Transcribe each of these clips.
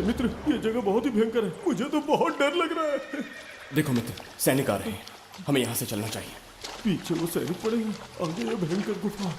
मित्र, ये जगह बहुत ही भयंकर है। मुझे तो बहुत डर लग रहा है। देखो मित्र, सैनिक आ रहे हैं, हमें यहाँ से चलना चाहिए। पीछे वो सैनिक पड़ेंगे, आगे ये भयंकर गुफा।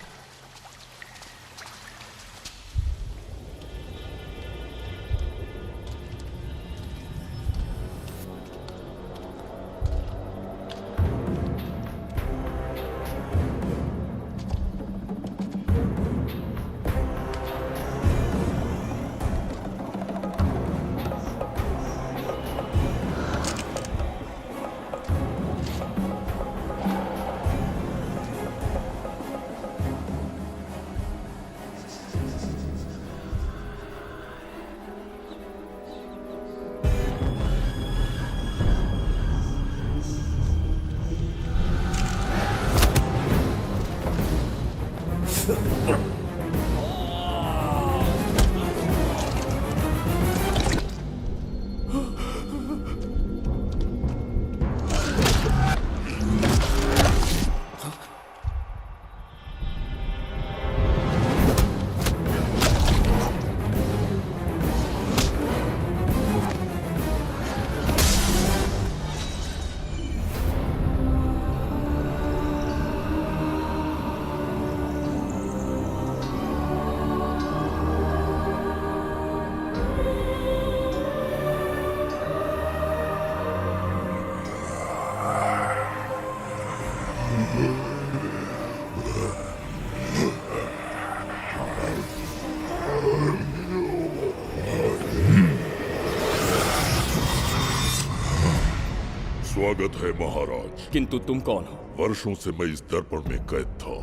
स्वागत है महाराज। किंतु तुम कौन हो? वर्षों से मैं इस दर्पण में कैद था।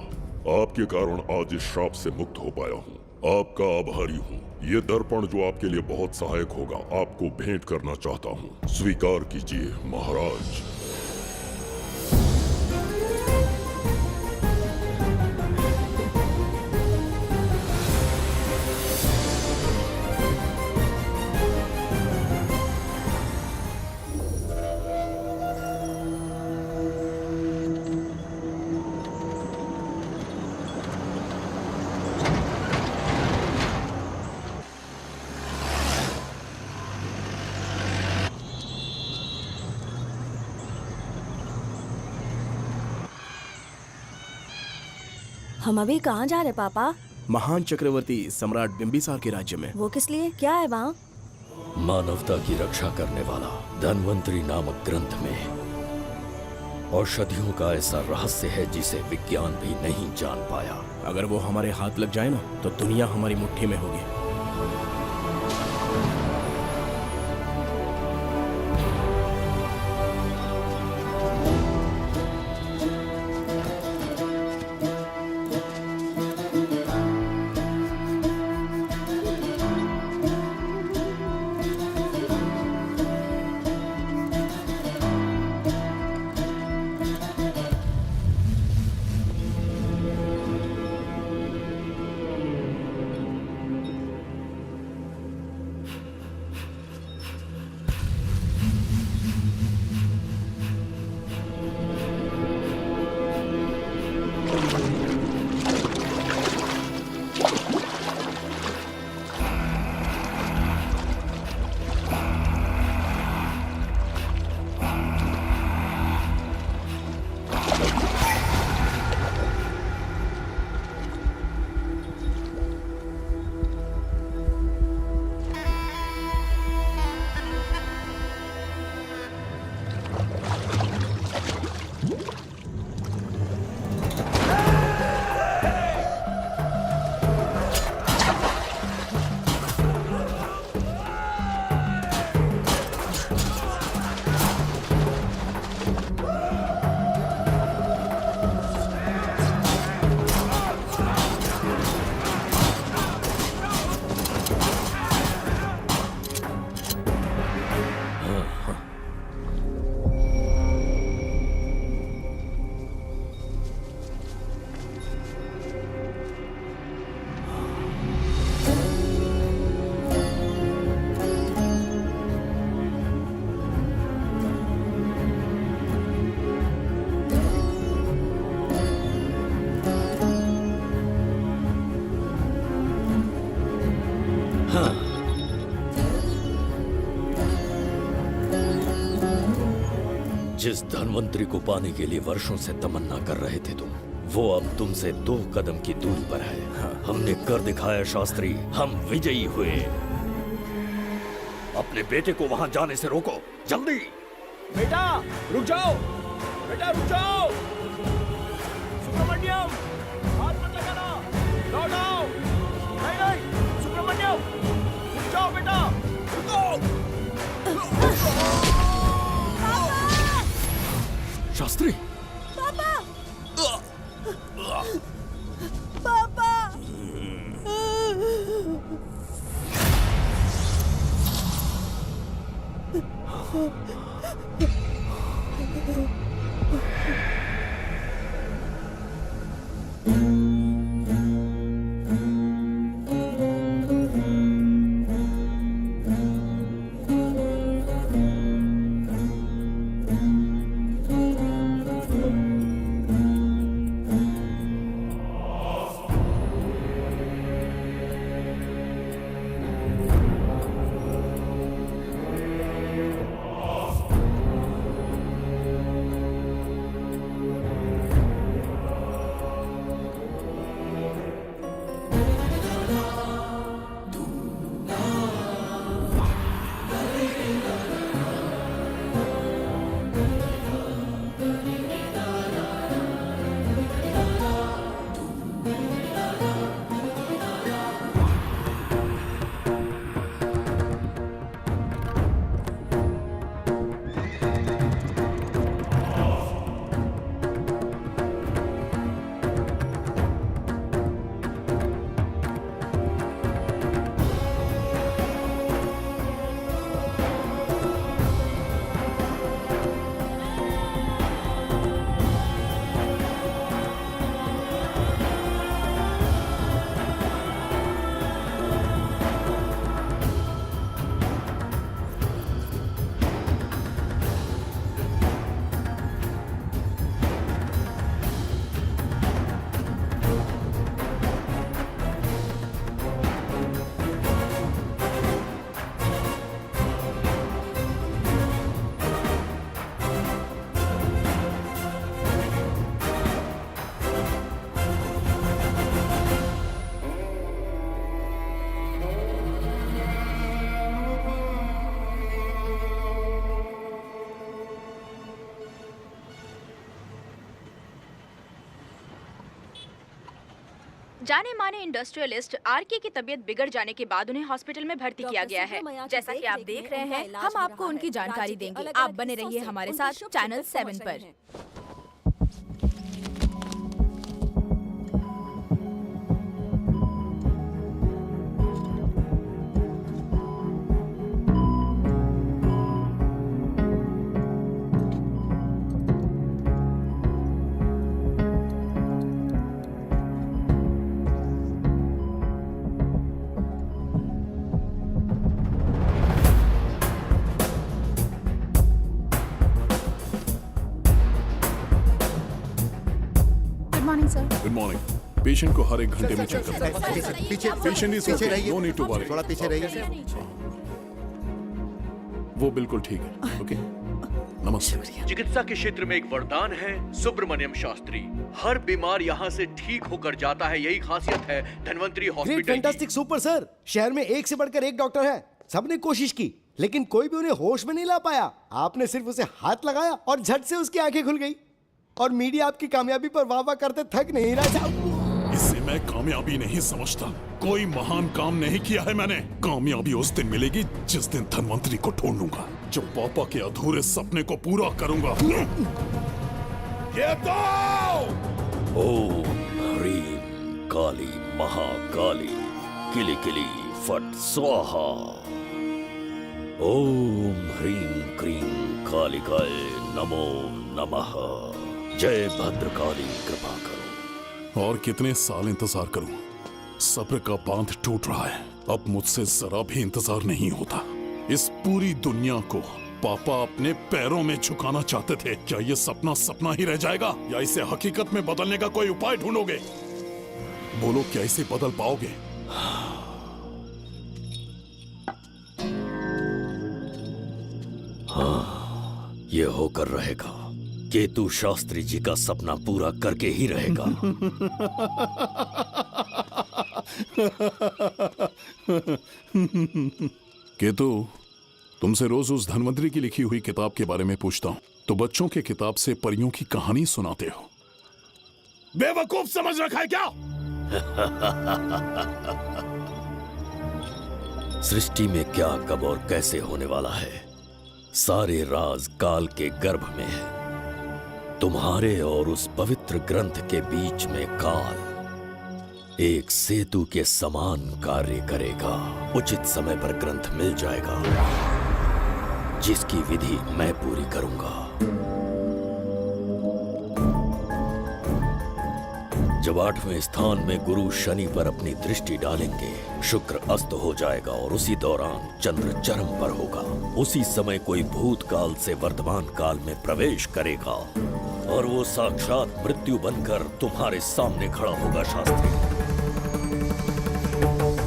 आपके कारण आज इस श्राप से मुक्त हो पाया हूँ। आपका आभारी हूँ। ये दर्पण जो आपके लिए बहुत सहायक होगा, आपको भेंट करना चाहता हूँ। स्वीकार कीजिए महाराज। हम अभी कहाँ जा रहे पापा? महान चक्रवर्ती सम्राट बिंबिसार के राज्य में। वो किस लिए? क्या है वहाँ? मानवता की रक्षा करने वाला धन्वंतरी नामक ग्रंथ में औषधियों का ऐसा रहस्य है जिसे विज्ञान भी नहीं जान पाया। अगर वो हमारे हाथ लग जाए ना, तो दुनिया हमारी मुट्ठी में होगी। जिस धनवंतरी को पाने के लिए वर्षों से तमन्ना कर रहे थे तुम, वो अब तुमसे 2 कदम की दूरी पर है। हमने कर दिखाया शास्त्री, हम विजयी हुए। अपने बेटे को वहां जाने से रोको, जल्दी। बेटा रुक जाओ, बेटा रुक जाओ। सुब्रमण्यम, हाथ मत लगाना, लौट आओ। नहीं नहीं सुब्रमण्यम, रुक जाओ बेटा, रुको। शास्त्री, पापा पापा जाने माने इंडस्ट्रियलिस्ट आरके की तबीयत बिगड़ जाने के बाद उन्हें हॉस्पिटल में भर्ती किया गया है। जैसा कि आप देख रहे हैं, हम आपको उनकी जानकारी देंगे। आप बने रहिए हमारे साथ चैनल 7 पर। Good morning. पेशेंट को हर 1 घंटे में चेक करना है। पीछे पेशेंट इज पीछे ओके, रहिए, नो नीड टू वरी। थोड़ा पीछे रहिए। वो बिल्कुल ठीक है। ओके, नमस्ते। चिकित्सा के क्षेत्र में एक वरदान है सुब्रमण्यम शास्त्री। हर बीमार यहाँ से ठीक होकर जाता है, यही खासियत है धन्वंतरी ग्रेट, हॉस्पिटल की। Fantastic, super sir. शहर में एक से बढ़कर एक डॉक्टर है। सबने कोशिश की लेकिन कोई भी उन्हें होश में नहीं ला पाया। आपने सिर्फ उसे हाथ लगाया और झट से उसकी आंखें खुल गई। और मीडिया आपकी कामयाबी पर वाह वाह करते थक नहीं रहा। इसे मैं कामयाबी नहीं समझता। कोई महान काम नहीं किया है मैंने। कामयाबी उस दिन मिलेगी जिस दिन धन्वंतरी को ढूंढूंगा, जो पापा के अधूरे सपने को पूरा करूंगा। ये दो! ओम ह्रीं काली महाकाली किली किली फट स्वाहा। ओम ह्रीं क्रीं कालिकाय नमो नमः। जय भद्रकाली, कृपा करो। और कितने साल इंतजार करूं? सब्र का बांध टूट रहा है। अब मुझसे जरा भी इंतजार नहीं होता। इस पूरी दुनिया को पापा अपने पैरों में झुकाना चाहते थे। क्या ये सपना सपना ही रह जाएगा या इसे हकीकत में बदलने का कोई उपाय ढूंढोगे? बोलो, क्या इसे बदल पाओगे? हाँ, ये होकर रहेगा। केतु शास्त्री जी का सपना पूरा करके ही रहेगा। केतु, तुमसे रोज उस धनवंतरी की लिखी हुई किताब के बारे में पूछता हूं तो बच्चों के किताब से परियों की कहानी सुनाते हो। बेवकूफ समझ रखा है क्या? सृष्टि में क्या, कब और कैसे होने वाला है, सारे राज काल के गर्भ में है। तुम्हारे और उस पवित्र ग्रंथ के बीच में काल एक सेतु के समान कार्य करेगा। उचित समय पर ग्रंथ मिल जाएगा, जिसकी विधि मैं पूरी करूंगा। जब 8वें स्थान में गुरु शनि पर अपनी दृष्टि डालेंगे, शुक्र अस्त हो जाएगा और उसी दौरान चंद्र चरम पर होगा। उसी समय कोई भूतकाल से वर्तमान काल में प्रवेश करेगा और वो साक्षात मृत्यु बनकर तुम्हारे सामने खड़ा होगा। शास्त्री,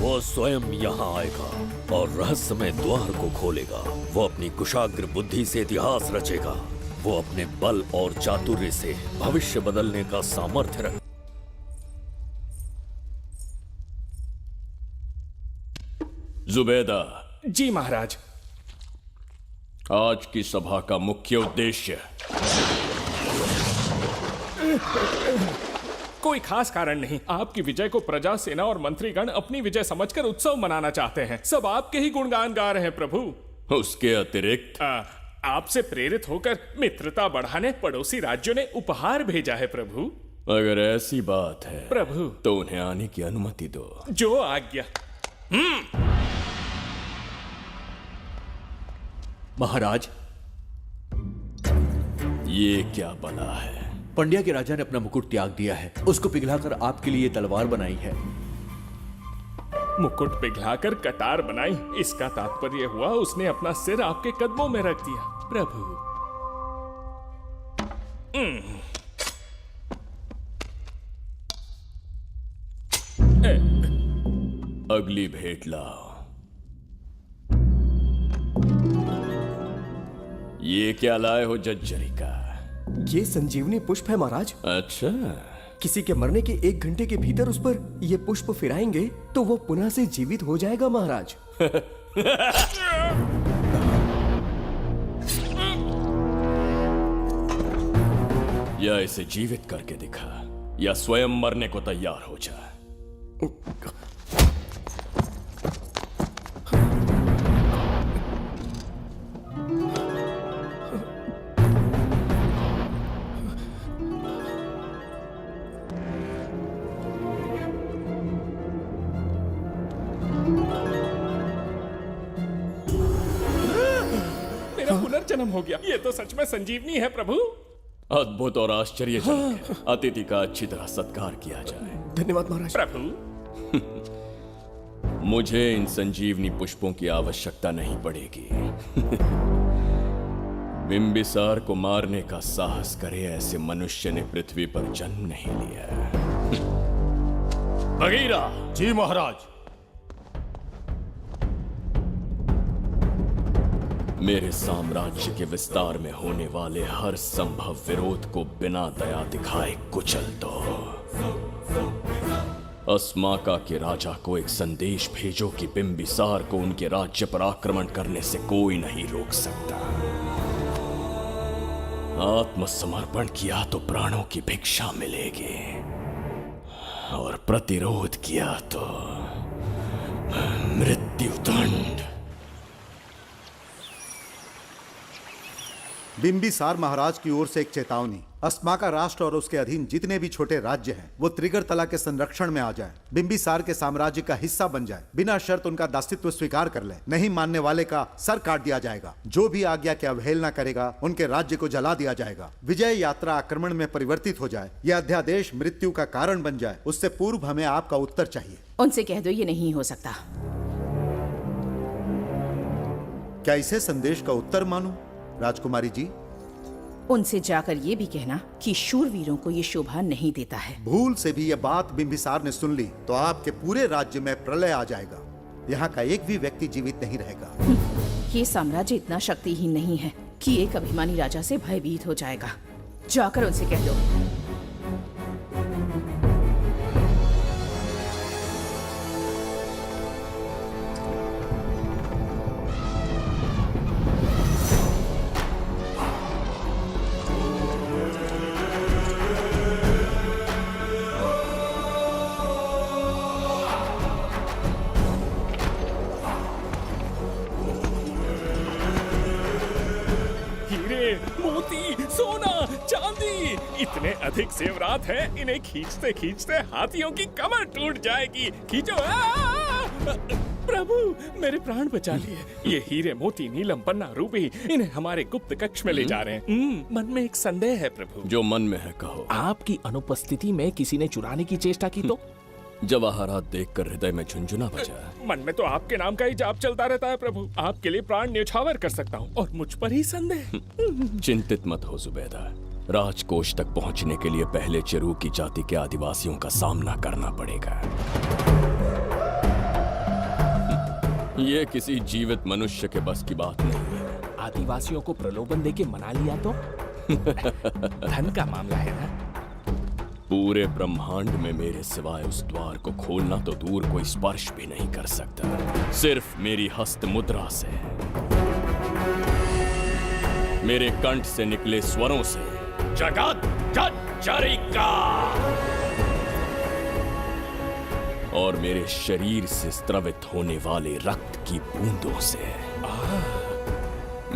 वो स्वयं यहाँ आएगा और रहस्यमय द्वार को खोलेगा। वो अपनी कुशाग्र बुद्धि से इतिहास रचेगा। वो अपने बल और चातुर्य से भविष्य बदलने का सामर्थ्य रख। जुबेदा। जी महाराज। आज की सभा का मुख्य उद्देश्य कोई खास कारण नहीं। आपकी विजय को प्रजा, सेना और मंत्रीगण अपनी विजय समझकर उत्सव मनाना चाहते हैं। सब आपके ही गुणगान गा रहे हैं प्रभु। उसके अतिरिक्त आपसे प्रेरित होकर मित्रता बढ़ाने पड़ोसी राज्यों ने उपहार भेजा है प्रभु। अगर ऐसी बात है प्रभु, तो उन्हें आने की अनुमति दो। जो आज्ञा। महाराज, ये क्या बला है? पंड्या के राजा ने अपना मुकुट त्याग दिया है। उसको पिघलाकर आपके लिए तलवार बनाई है। मुकुट पिघलाकर कटार बनाई, इसका तात्पर्य हुआ उसने अपना सिर आपके कदमों में रख दिया प्रभु। अगली भेंट लाओ। ये क्या लाए हो जज्जरी का? ये संजीवनी पुष्प है महाराज। अच्छा, किसी के मरने के 1 घंटे के भीतर उस पर ये पुष्प फिराएंगे तो वो पुनः से जीवित हो जाएगा महाराज। या इसे जीवित करके दिखा, या स्वयं मरने को तैयार हो जा। मेरा पुनर्जन्म हो गया। ये तो सच में संजीवनी है प्रभु। अद्भुत और आश्चर्यजनक है। अतिथि का अच्छी तरह सत्कार किया जाए। धन्यवाद महाराज। प्रभु, मुझे इन संजीवनी पुष्पों की आवश्यकता नहीं पड़ेगी। बिंबिसार को मारने का साहस करे ऐसे मनुष्य ने पृथ्वी पर जन्म नहीं लिया। बगीरा। जी महाराज। मेरे साम्राज्य के विस्तार में होने वाले हर संभव विरोध को बिना दया दिखाए कुचल दो। अस्माका के राजा को एक संदेश भेजो कि बिंबिसार को उनके राज्य पर आक्रमण करने से कोई नहीं रोक सकता। आत्मसमर्पण किया तो प्राणों की भिक्षा मिलेगी, और प्रतिरोध किया तो मृत्युदंड। बिंबिसार महाराज की ओर से एक चेतावनी। अस्माका राष्ट्र और उसके अधीन जितने भी छोटे राज्य हैं वो त्रिगर्तला के संरक्षण में आ जाएं, बिंबिसार के साम्राज्य का हिस्सा बन जाए, बिना शर्त उनका दासत्व स्वीकार कर ले। नहीं मानने वाले का सर काट दिया जाएगा। जो भी आज्ञा की अवहेलना करेगा उनके राज्य को जला दिया जाएगा। विजय यात्रा आक्रमण में परिवर्तित हो जाए, यह अध्यादेश मृत्यु का कारण बन जाए, उससे पूर्व हमें आपका उत्तर चाहिए। उनसे कह दो ये नहीं हो सकता। क्या इसे संदेश का उत्तर मानूं राजकुमारी जी? उनसे जाकर ये भी कहना कि शूरवीरों को ये शोभा नहीं देता है। भूल से भी ये बात बिंबिसार ने सुन ली तो आपके पूरे राज्य में प्रलय आ जाएगा। यहाँ का एक भी व्यक्ति जीवित नहीं रहेगा। ये साम्राज्य इतना शक्तिहीन नहीं है कि एक अभिमानी राजा से भयभीत हो जाएगा। जाकर उनसे कह दो। इतने अधिक जेवरात हैं, इन्हें खींचते खींचते हाथियों की कमर टूट जाएगी। खींचो। प्रभु, मेरे प्राण बचा लिए। ये हीरे, मोती, नीलम, पन्ना, रूबी, इन्हें हमारे गुप्त कक्ष में ले जा रहे हैं। मन में एक संदेह है प्रभु। जो मन में है कहो। आपकी अनुपस्थिति में किसी ने चुराने की चेष्टा की तो? जवाहरात देखकर हृदय में झुंझुना बजा। मन में तो आपके नाम का ही जाप चलता रहता है प्रभु। आपके लिए प्राण न्यौछावर कर सकता हूँ और मुझ पर ही संदेह। चिंतित मत हो जुबैदा। राजकोष तक पहुंचने के लिए पहले चिरूकी जाति के आदिवासियों का सामना करना पड़ेगा। ये किसी जीवित मनुष्य के बस की बात नहीं है। आदिवासियों को प्रलोभन देके मना लिया तो? धन का मामला है ना? पूरे ब्रह्मांड में मेरे सिवाय उस द्वार को खोलना तो दूर कोई स्पर्श भी नहीं कर सकता, सिर्फ मेरी हस्त मुद्रा से, मेरे कंठ से निकले स्वरों से। जगत जचरिका और मेरे शरीर से स्त्रवित होने वाले रक्त की बूंदों से।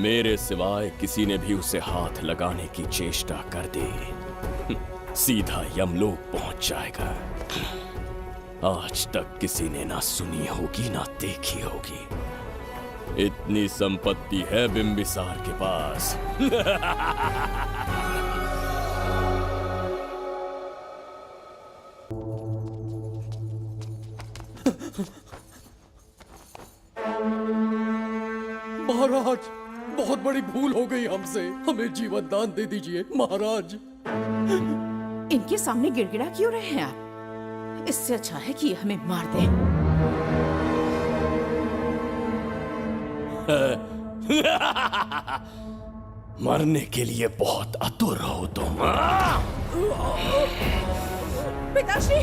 मेरे सिवाय किसी ने भी उसे हाथ लगाने की चेष्टा कर दी, सीधा यमलोक पहुंच जाएगा। आज तक किसी ने ना सुनी होगी ना देखी होगी। इतनी संपत्ति है बिंबिसार के पास। महाराज, बहुत बड़ी भूल हो गई हमसे। हमें जीवन दान दे दीजिए महाराज। इनके सामने गिड़गिड़ा क्यों रहे हैं आप? इससे अच्छा है कि हमें मार दें। मरने के लिए बहुत आतुर हो तुम। पिताश्री!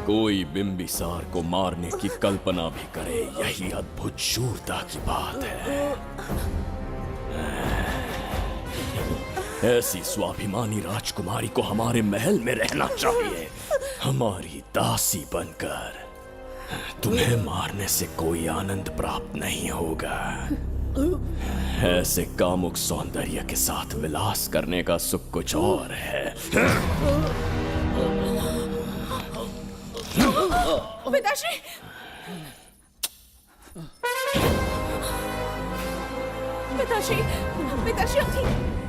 कोई बिंबिसार को मारने की कल्पना भी करे, यही अद्भुत शूरता की बात है। ऐसी स्वाभिमानी राजकुमारी को हमारे महल में रहना चाहिए, हमारी दासी बनकर। तुम्हें मारने से कोई आनंद प्राप्त नहीं होगा। ऐसे कामुक सौंदर्य के साथ विलास करने का सुख कुछ और है। पिताश्री! पिताश्री! पिताश्री!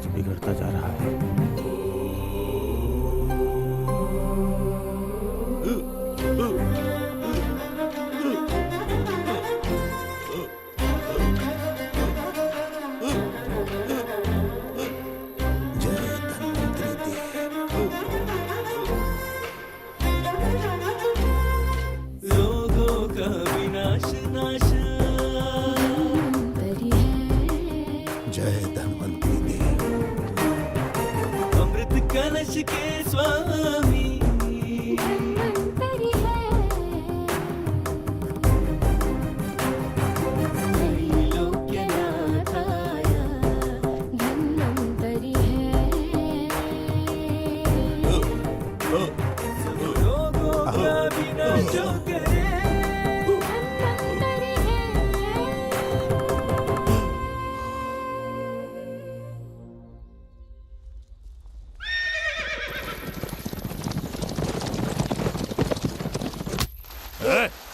बिगड़ता जा रहा है।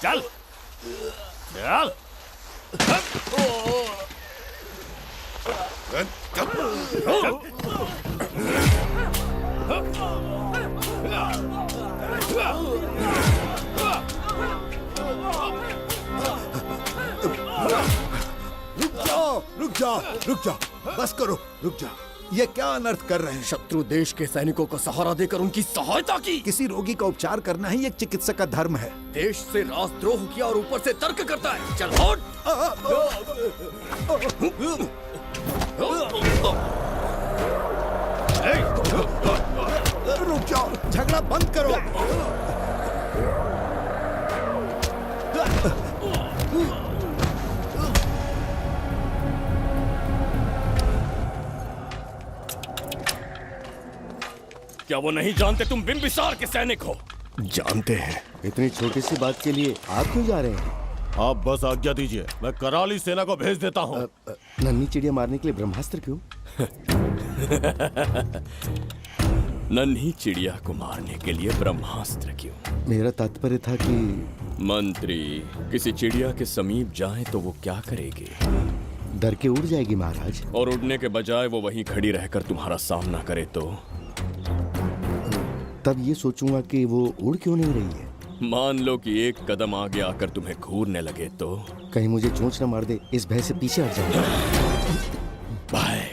चल चल रुक जाओ, बस करो, रुक जाओ। ये क्या अनर्थ कर रहे हैं? शत्रु देश के सैनिकों को सहारा देकर उनकी सहायता की। किसी रोगी का उपचार करना ही एक चिकित्सक का धर्म है। देश से राजद्रोह किया और ऊपर से तर्क करता है। चल हट। रुक जाओ, झगड़ा बंद करो। क्या वो नहीं जानते तुम बिंबिसार के सैनिक हो? जानते हैं। इतनी छोटी सी बात के लिए आप क्यों जा रहे हैं? आप बस आज्ञा दीजिए, मैं कराली सेना को भेज देता हूँ। नन्ही चिड़िया मारने के लिए ब्रह्मास्त्र क्यों? नन्ही चिड़िया को मारने के लिए ब्रह्मास्त्र क्यों? मेरा तात्पर्य था कि मंत्री किसी चिड़िया के समीप जाए तो वो क्या करेगी? डर के उड़ जाएगी महाराज। और उड़ने के बजाय वो वहीं खड़ी रहकर तुम्हारा सामना करे तो? तब ये सोचूंगा कि वो उड़ क्यों नहीं रही है। मान लो कि एक कदम आगे आकर तुम्हें घूरने लगे तो? कहीं मुझे चोंच न मार दे, इस भय से पीछे हट जाऊंगा। भय,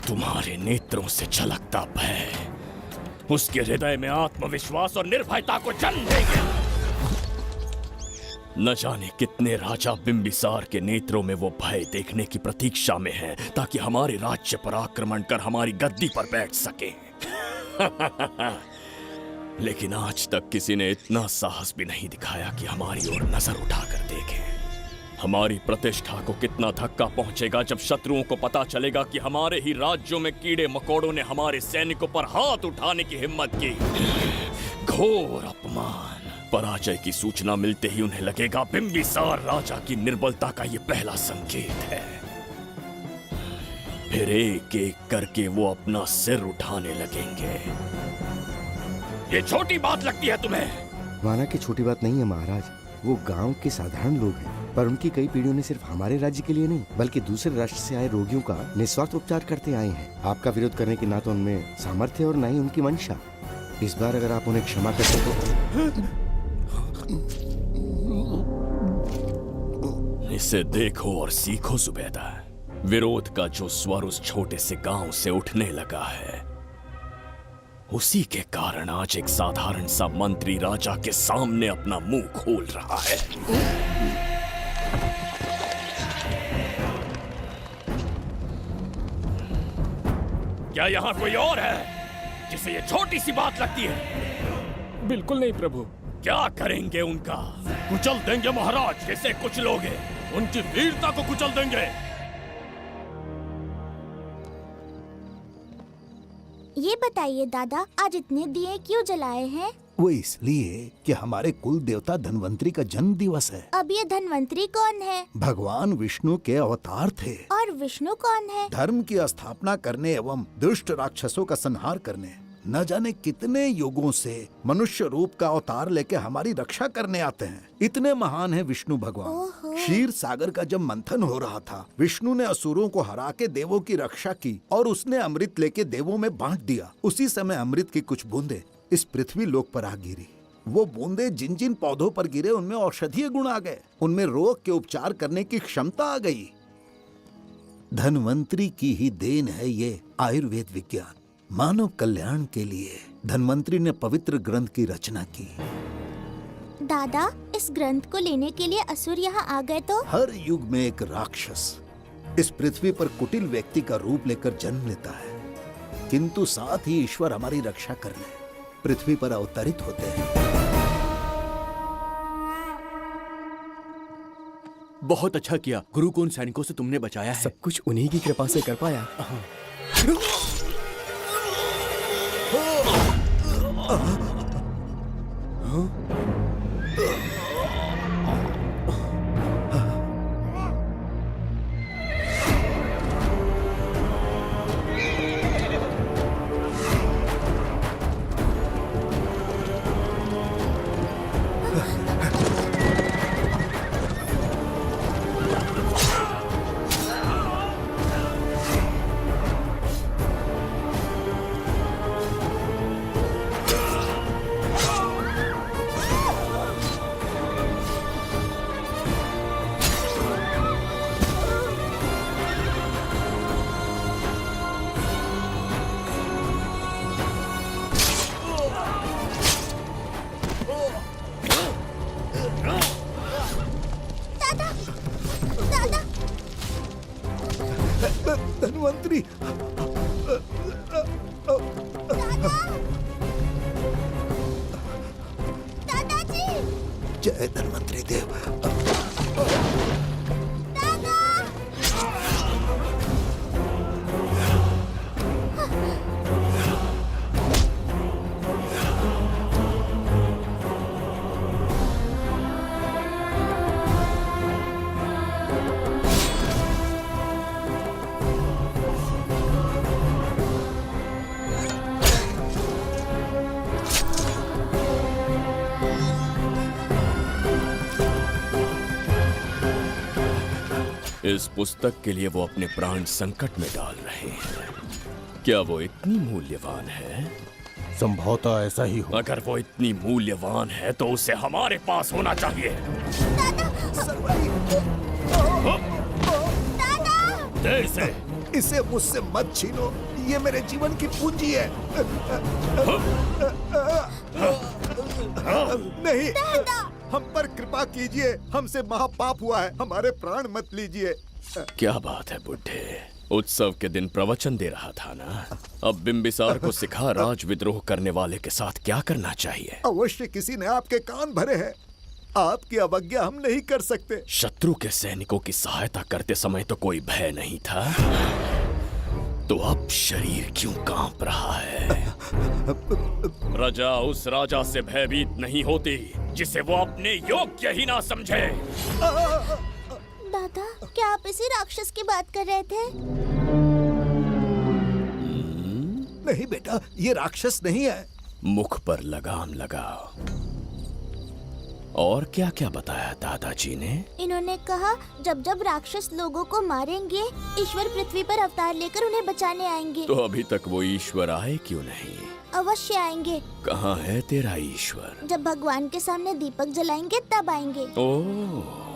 तुम्हारे नेत्रों से झलकता भय उसके हृदय में आत्मविश्वास और निर्भयता को जन्म देंगे। न जाने कितने राजा बिंबिसार के नेत्रों में वो भय देखने की प्रतीक्षा में हैं, ताकि हमारे राज्य पर आक्रमण कर हमारी गद्दी पर बैठ सके। लेकिन आज तक किसी ने इतना साहस भी नहीं दिखाया कि हमारी ओर नजर उठाकर देखे। हमारी प्रतिष्ठा को कितना धक्का पहुंचेगा जब शत्रुओं को पता चलेगा कि हमारे ही राज्यों में कीड़े मकोड़ों ने हमारे सैनिकों पर हाथ उठाने की हिम्मत की। घोर अपमान। पराजय की सूचना मिलते ही उन्हें लगेगा बिंबिसार राजा की निर्बलता का ये पहला संकेत है। फिर एक एक करके वो अपना सिर उठाने लगेंगे। ये छोटी बात लगती है तुम्हें? माना कि छोटी बात नहीं है महाराज। वो गांव के साधारण लोग हैं, पर उनकी कई पीढ़ियों ने सिर्फ हमारे राज्य के लिए नहीं बल्कि दूसरे राष्ट्र से आए रोगियों का निस्वार्थ उपचार करते आए हैं। आपका विरोध करने की ना तो उनमें सामर्थ्य और ना ही उनकी मंशा। इस बार अगर आप उन्हें क्षमा करते तो। इसे देखो और सीखो सुबेदा। विरोध का जो स्वर उस छोटे से गांव से उठने लगा है, उसी के कारण आज एक साधारण सा मंत्री राजा के सामने अपना मुंह खोल रहा है। क्या यहाँ कोई और है जिसे ये छोटी सी बात लगती है? बिल्कुल नहीं प्रभु। क्या करेंगे उनका? कुचल देंगे महाराज। कैसे कुचलोगे? उनकी वीरता को कुचल देंगे। ये बताइए दादा, आज इतने दिए क्यों जलाए हैं? वो इसलिए कि हमारे कुल देवता धन्वंतरी का जन्म दिवस है। अब ये धन्वंतरी कौन है? भगवान विष्णु के अवतार थे। और विष्णु कौन है? धर्म की स्थापना करने एवं दुष्ट राक्षसों का संहार करने न जाने कितने युगों से मनुष्य रूप का अवतार लेके हमारी रक्षा करने आते हैं। इतने महान है विष्णु भगवान। क्षीर सागर का जब मंथन हो रहा था, विष्णु ने असुरों को हरा के देवों की रक्षा की और उसने अमृत लेके देवों में बांट दिया। उसी समय अमृत की कुछ बूंदे इस पृथ्वी लोक पर आ गिरी। वो बूंदे जिन जिन पौधों पर गिरे उनमें औषधीय गुण आ गए, उनमें रोग के उपचार करने की क्षमता आ गई। धन्वंतरी की ही देन है ये आयुर्वेद विज्ञान। मानव कल्याण के लिए धन्वंतरी ने पवित्र ग्रंथ की रचना की। दादा, इस ग्रंथ को लेने के लिए असुर यहाँ आ गए तो? हर युग में एक राक्षस इस पृथ्वी पर कुटिल व्यक्ति का रूप लेकर जन्म लेता है, किंतु साथ ही ईश्वर हमारी रक्षा करने पृथ्वी पर अवतरित होते हैं। बहुत अच्छा किया गुरु को उन सैनिकों से तुमने बचाया है। सब कुछ उन्हीं की कृपा से कर पाया। जय धन्वंतरी देव। इस पुस्तक के लिए वो अपने प्राण संकट में डाल रहे हैं। क्या वो इतनी मूल्यवान है? संभवतः ऐसा ही हो। अगर वो इतनी मूल्यवान है तो उसे हमारे पास होना चाहिए। दे इसे। इसे मुझसे मत छीनो, ये मेरे जीवन की पूंजी है। नहीं, हम पर कृपा कीजिए, हमसे महापाप हुआ है, हमारे प्राण मत लीजिए। क्या बात है बुड्ढे, उत्सव के दिन प्रवचन दे रहा था ना। अब बिंबिसार को सिखा राज विद्रोह करने वाले के साथ क्या करना चाहिए। अवश्य किसी ने आपके कान भरे हैं, आपकी अवज्ञा हम नहीं कर सकते। शत्रु के सैनिकों की सहायता करते समय तो कोई भय नहीं था, तो अब शरीर क्यों कांप रहा है? प्रजा उस राजा से भयभीत नहीं होती जिसे वो अपने योग्य ही ना समझे। दादा, क्या आप इसी राक्षस की बात कर रहे थे? नहीं बेटा, ये राक्षस नहीं है। मुख पर लगाम लगाओ। और क्या क्या बताया दादाजी ने? इन्होंने कहा जब जब राक्षस लोगों को मारेंगे, ईश्वर पृथ्वी पर अवतार लेकर उन्हें बचाने आएंगे। तो अभी तक वो ईश्वर आए क्यों नहीं? अवश्य आएंगे। कहाँ है तेरा ईश्वर? जब भगवान के सामने दीपक जलाएंगे तब आएंगे। ओह,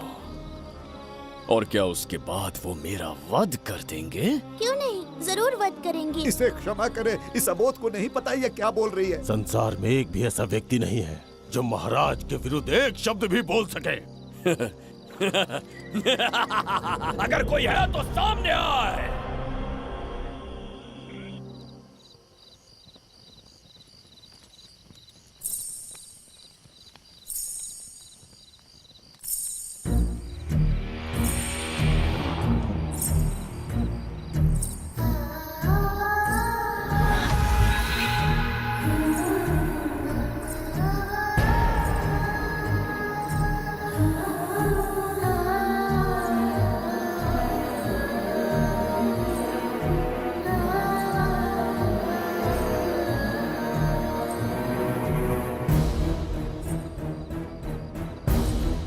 और क्या उसके बाद वो मेरा वध कर देंगे? क्यों नहीं, जरूर वध करेंगे। इसे क्षमा करे, इस अबोध को नहीं पता ये क्या बोल रही है। संसार में एक भी ऐसा व्यक्ति नहीं है जो महाराज के विरुद्ध एक शब्द भी बोल सके। अगर कोई है तो सामने आए।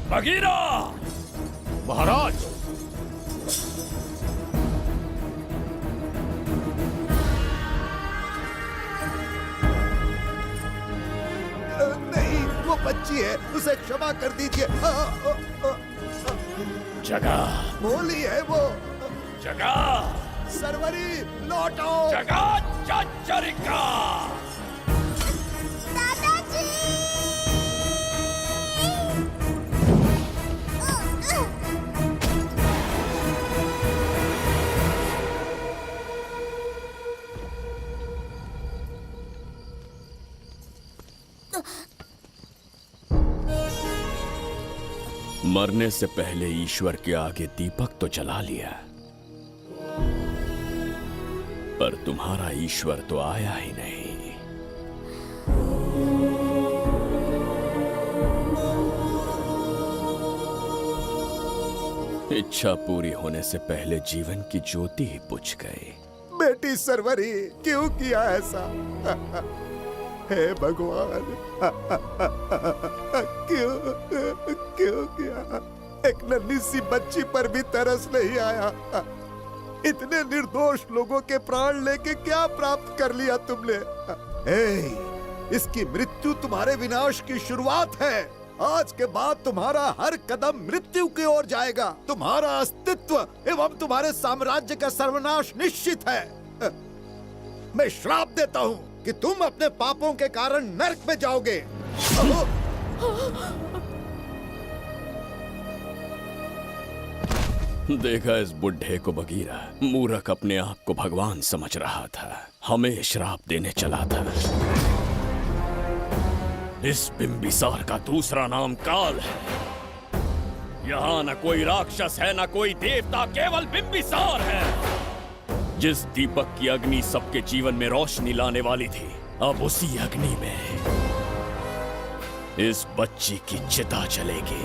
बगीरा! महाराज! नहीं, वो बच्ची है, उसे क्षमा कर दीजिए। जगह भोली है वो। जगह सरवरी लौटो। जगह चचरिका। मरने से पहले ईश्वर के आगे दीपक तो जला लिया, पर तुम्हारा ईश्वर तो आया ही नहीं। इच्छा पूरी होने से पहले जीवन की ज्योति ही बुझ गई। बेटी सरवरी, क्यों किया ऐसा? हे भगवान, क्यों किया? एक नन्ही सी बच्ची पर भी तरस नहीं आया। इतने निर्दोष लोगों के प्राण लेके क्या प्राप्त कर लिया तुमने? इसकी मृत्यु तुम्हारे विनाश की शुरुआत है। आज के बाद तुम्हारा हर कदम मृत्यु की ओर जाएगा। तुम्हारा अस्तित्व एवं तुम्हारे साम्राज्य का सर्वनाश निश्चित है। मैं श्राप देता हूँ कि तुम अपने पापों के कारण नरक में जाओगे। देखा इस बुढ़े को बगीरा, मूर्ख अपने आप को भगवान समझ रहा था, हमें श्राप देने चला था। इस बिंबिसार का दूसरा नाम काल है। यहाँ न कोई राक्षस है, न कोई देवता, केवल बिंबिसार है। जिस दीपक की अग्नि सबके जीवन में रोशनी लाने वाली थी, अब उसी अग्नि में इस बच्ची की चिता जलेगी।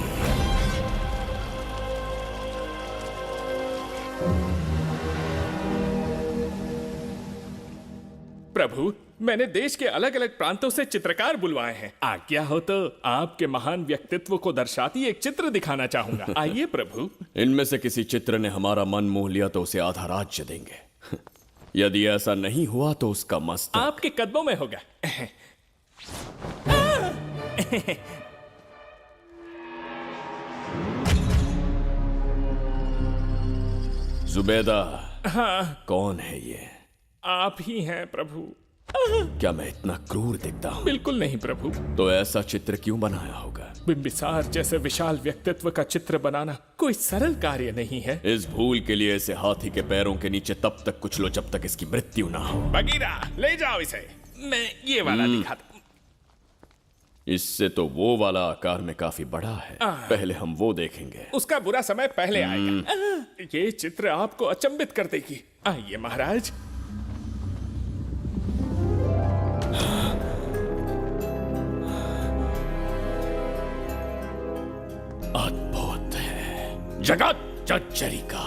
प्रभु, मैंने देश के अलग अलग प्रांतों से चित्रकार बुलवाए हैं। आज्ञा हो तो आपके महान व्यक्तित्व को दर्शाती एक चित्र दिखाना चाहूंगा। आइए प्रभु। इनमें से किसी चित्र ने हमारा मन मोह लिया तो उसे आधा राज्य देंगे। यदि ऐसा नहीं हुआ तो उसका मस्तक आपके कदमों में होगा। जुबैदा, हाँ, कौन है ये? आप ही हैं प्रभु। क्या मैं इतना क्रूर दिखता हूँ? बिल्कुल नहीं प्रभु। तो ऐसा चित्र क्यों बनाया होगा? बिंबिसार जैसे विशाल व्यक्तित्व का चित्र बनाना कोई सरल कार्य नहीं है। इस भूल के लिए इसे हाथी के पैरों के नीचे तब तक कुचलो जब तक इसकी मृत्यु ना हो। बगीरा, ले जाओ इसे। मैं ये वाला दिखाता हूँ। इससे तो वो वाला आकार में काफी बड़ा है। पहले हम वो देखेंगे। उसका बुरा समय पहले आएगा। ये चित्र आपको अचंभित कर देगी। आइए महाराज। अद्भुत है, जगत जज्जरी का।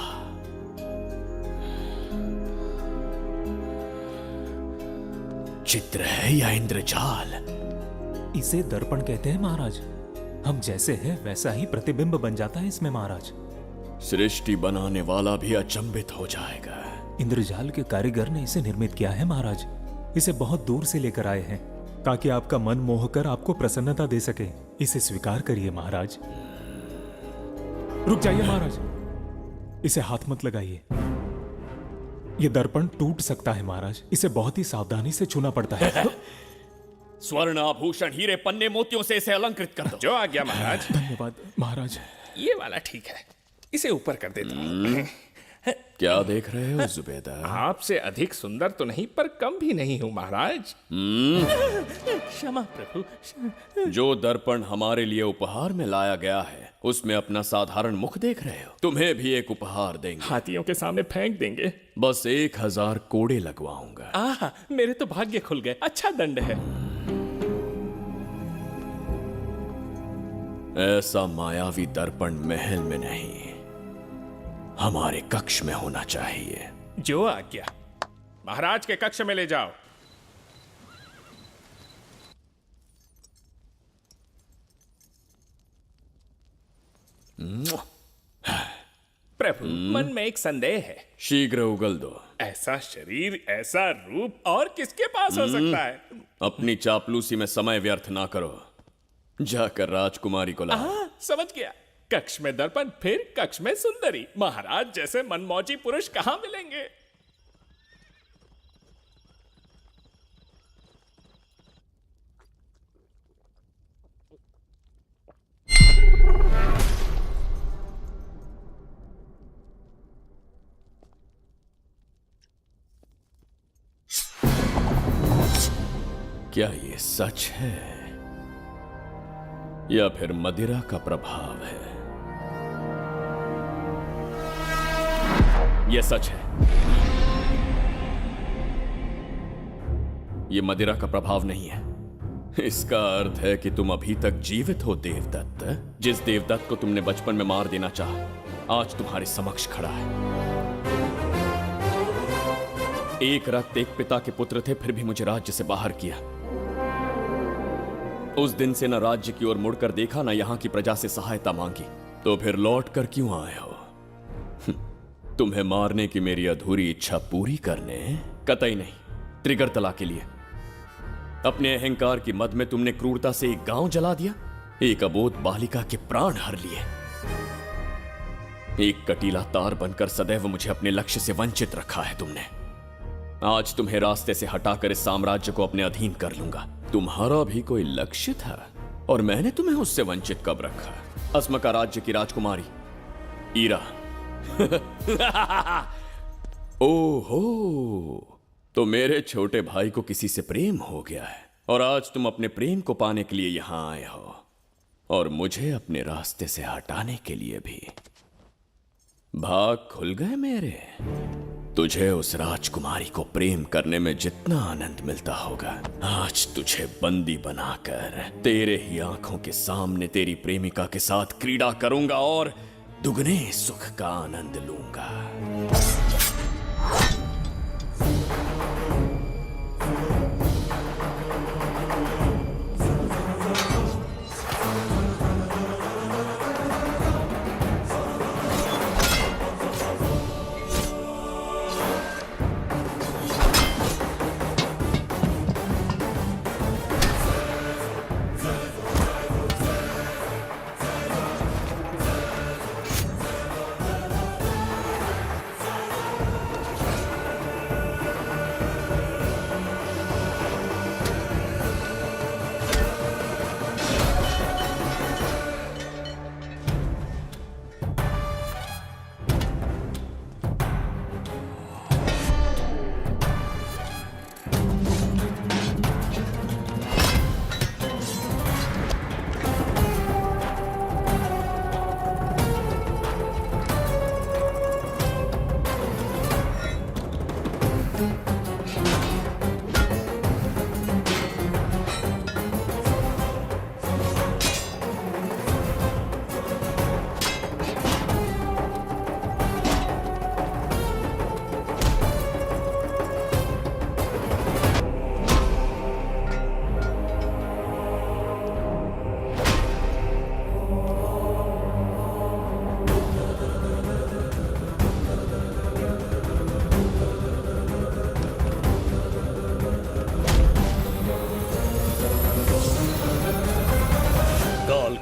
चित्र है या इंद्रजाल? इसे दर्पण कहते हैं महाराज। हम जैसे हैं वैसा ही प्रतिबिंब बन जाता है इसमें महाराज। सृष्टि बनाने वाला भी अचंभित हो जाएगा। इंद्रजाल के कारीगर ने इसे निर्मित किया है महाराज। इसे बहुत दूर से लेकर आए हैं ताकि आपका मन मोह कर आपको प्रसन्नता दे सके। इसे स्वीकार करिए महाराज। रुक जाइए महाराज, इसे हाथ मत लगाइए। यह दर्पण टूट सकता है महाराज। इसे बहुत ही सावधानी से छूना पड़ता है। स्वर्ण आभूषण हीरे पन्ने मोतियों से इसे अलंकृत कर दो। जो आ गया महाराज। धन्यवाद महाराज। ये वाला ठीक है, इसे ऊपर कर देता हूं। क्या देख रहे हो जुबैदा? आपसे अधिक सुंदर तो नहीं पर कम भी नहीं हूं महाराज। क्षमा प्रभु। जो दर्पण हमारे लिए उपहार में लाया गया है उसमें अपना साधारण मुख देख रहे हो। तुम्हें भी एक उपहार देंगे। हाथियों के सामने फेंक देंगे। बस 1000 कोड़े लगवाऊंगा। आहा, मेरे तो भाग्य खुल गए। अच्छा दंड है। ऐसा मायावी दर्पण महल में नहीं, हमारे कक्ष में होना चाहिए। जो आज्ञा। महाराज के कक्ष में ले जाओ। प्रभु, मन में एक संदेह है। शीघ्र उगल दो। ऐसा शरीर, ऐसा रूप और किसके पास हो सकता है? अपनी चापलूसी में समय व्यर्थ ना करो। जाकर राजकुमारी को लाओ। समझ गया। कक्ष में दर्पण, फिर कक्ष में सुंदरी। महाराज जैसे मनमौजी पुरुष कहां मिलेंगे? क्या ये सच है या फिर मदिरा का प्रभाव है? यह सच है। यह मदिरा का प्रभाव नहीं है। इसका अर्थ है कि तुम अभी तक जीवित हो देवदत्त। जिस देवदत्त को तुमने बचपन में मार देना चाहा, आज तुम्हारे समक्ष खड़ा है। एक रक्त एक पिता के पुत्र थे, फिर भी मुझे राज्य से बाहर किया। उस दिन से न राज्य की ओर मुड़कर देखा, न यहां की प्रजा से सहायता मांगी। तो फिर लौट कर क्यों आए हो? तुम्हें मारने की मेरी अधूरी इच्छा पूरी करने? कतई नहीं, त्रिगर्तला के लिए। अपने अहंकार की मद में तुमने क्रूरता से एक गांव जला दिया, एक अबोध बालिका के प्राण हर लिए। एक कटीला तार बनकर सदैव मुझे अपने लक्ष्य से वंचित रखा है तुमने। आज तुम्हें रास्ते से हटाकर इस साम्राज्य को अपने अधीन कर लूंगा। तुम्हारा भी कोई लक्ष्य था और मैंने तुम्हें उससे वंचित कब रखा? अस्मका राज्य की राजकुमारी ईरा। ओहो, तो मेरे छोटे भाई को किसी से प्रेम हो गया है। और आज तुम अपने प्रेम को पाने के लिए यहां आए हो और मुझे अपने रास्ते से हटाने के लिए भी। भाग खुल गए मेरे। तुझे उस राजकुमारी को प्रेम करने में जितना आनंद मिलता होगा, आज तुझे बंदी बनाकर तेरे ही आंखों के सामने तेरी प्रेमिका के साथ क्रीड़ा करूंगा और दुगने सुख का आनंद लूंगा।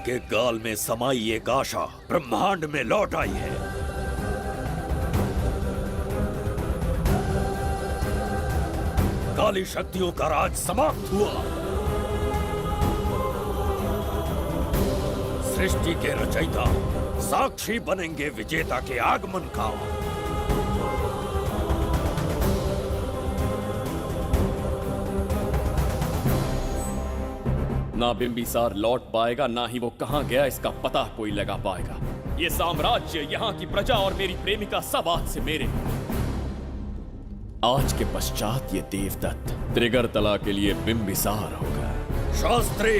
के गाल में समाई एक आशा ब्रह्मांड में लौट आई है। काली शक्तियों का राज समाप्त हुआ। सृष्टि के रचयिता साक्षी बनेंगे विजेता के आगमन का। ना बिंबिसार लौट पाएगा, ना ही वो कहां गया इसका पता कोई लगा पाएगा। ये साम्राज्य, यहाँ की प्रजा और मेरी प्रेमिका सब आज से मेरे। आज के पश्चात ये देवदत्त त्रिगर्तला के लिए बिंबिसार होगा। शास्त्री,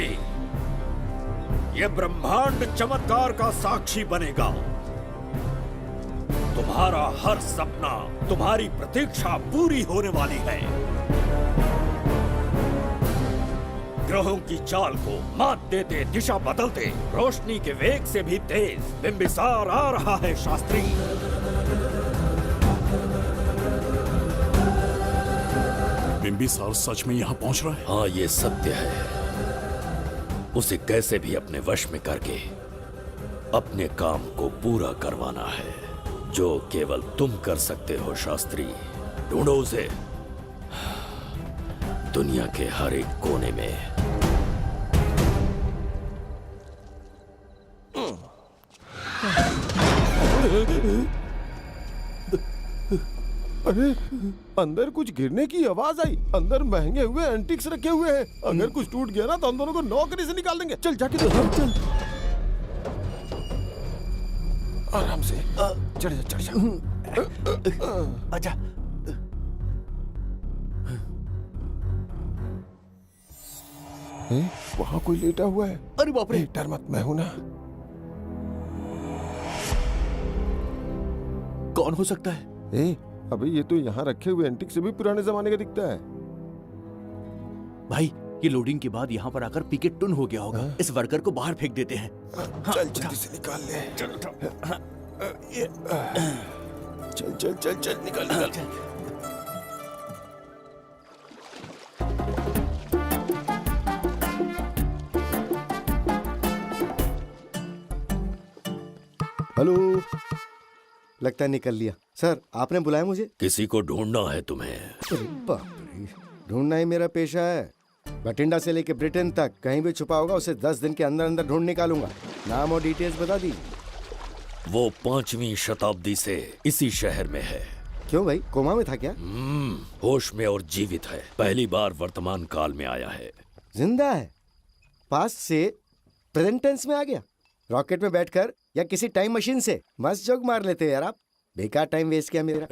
ये ब्रह्मांड चमत्कार का साक्षी बनेगा। तुम्हारा हर सपना, तुम्हारी प्रतीक्षा पूरी होने वाली है। ग्रहों की चाल को मात देते, दिशा बदलते, रोशनी के वेग से भी तेज बिंबिसार आ रहा है। शास्त्री, बिंबिसार सच में यहाँ पहुँच रहा है? हाँ, ये सत्य है। उसे कैसे भी अपने वश में करके अपने काम को पूरा करवाना है, जो केवल तुम कर सकते हो। शास्त्री, ढूंढो उसे दुनिया के हर एक कोने में। अरे, अंदर कुछ गिरने की आवाज आई। अंदर महंगे हुए एंटिक्स रखे हुए हैं। अगर कुछ टूट गया ना तो हम दोनों को नौकरी से निकाल देंगे। चल जाके चल। आराम से चढ़ जा, चढ़ जा। आजा। वहाँ कोई लेटा हुआ है। अरे बाप रे, डर मत, मैं हूं ना। कौन हो सकता है? अबे ये तो यहाँ रखे हुए एंटिक से भी पुराने जमाने का दिखता है। भाई, ये लोडिंग के बाद यहाँ पर आकर पिकेट टुन हो गया होगा। इस वर्कर को बाहर फेंक देते हैं। चल जल्दी से निकाल ले। चल चल चल चल, निकाल। हेलो, लगता है निकल लिया। सर, आपने बुलाया मुझे? किसी को ढूंढना है तुम्हें। अरे बाप रे, ढूंढना ही मेरा पेशा है। बठिंडा से लेके ब्रिटेन तक कहीं भी छुपा होगा उसे 10 दिन के अंदर अंदर ढूंढ निकालूंगा। नाम और डिटेल्स बता दीजिए। वो 5वीं शताब्दी से इसी शहर में है। क्यों भाई, कोमा में था क्या? होश में और जीवित है। पहली बार वर्तमान काल में आया है। जिंदा है, पास्ट से प्रेजेंट टेंस में आ गया। रॉकेट में बैठकर या किसी टाइम मशीन से मस्त जोक मार लेते हो यार आप। बेकार टाइम वेस्ट किया मेरा।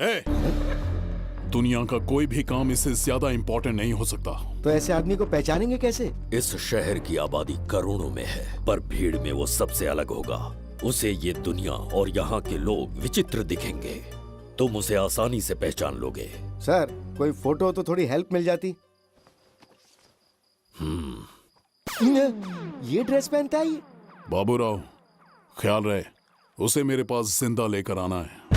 दुनिया का कोई भी काम इससे ज्यादा इंपॉर्टेंट नहीं हो सकता। तो ऐसे आदमी को पहचानेंगे कैसे? इस शहर की आबादी करोड़ों में है, पर भीड़ में वो सबसे अलग होगा। उसे ये दुनिया और यहाँ के लोग विचित्र दिखेंगे। तुम उसे आसानी से पहचान लोगे। सर कोई फोटो तो थोड़ी हेल्प मिल जाती। ये ड्रेस पहनता है ये? बाबूराव, ख्याल रहे, उसे मेरे पास जिंदा लेकर आना है।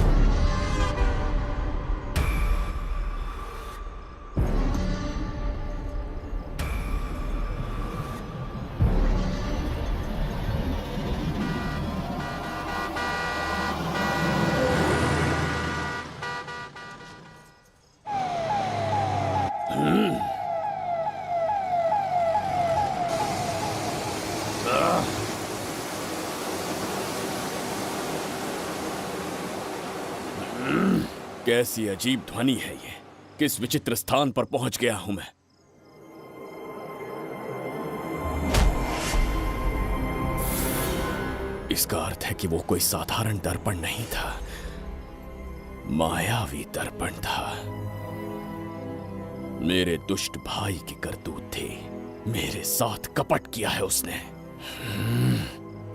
कैसी अजीब ध्वनि है ये। किस विचित्र स्थान पर पहुंच गया हूं मैं। इसका अर्थ है कि वो कोई साधारण दर्पण नहीं था, मायावी दर्पण था। मेरे दुष्ट भाई की करतूत थी। मेरे साथ कपट किया है उसने।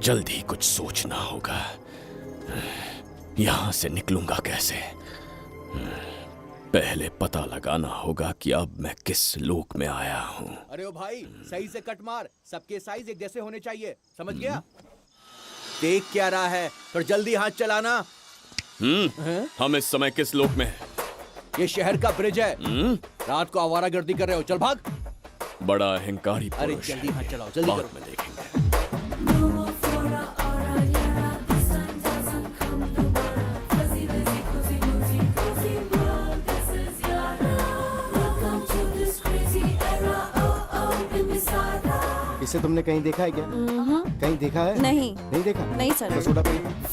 जल्द ही कुछ सोचना होगा। यहां से निकलूंगा कैसे? पहले पता लगाना होगा कि अब मैं किस लोक में आया हूँ। अरे ओ भाई, सही से कट मार, सबके साइज एक जैसे होने चाहिए, समझ गया? देख क्या रहा है, पर जल्दी हाथ चलाना। हम इस समय किस लोक में हैं? ये शहर का ब्रिज है। रात को आवारागर्दी कर रहे हो, चल भाग। बड़ा अहंकारी अरे पुरुष जल्दी है। हाथ चलाओ, जल्दी बाद करो। में देखेंगे। इसे तुमने कहीं देखा है क्या? कहीं देखा है? नहीं। नहीं देखा? नहीं सर। तो सोडा पी।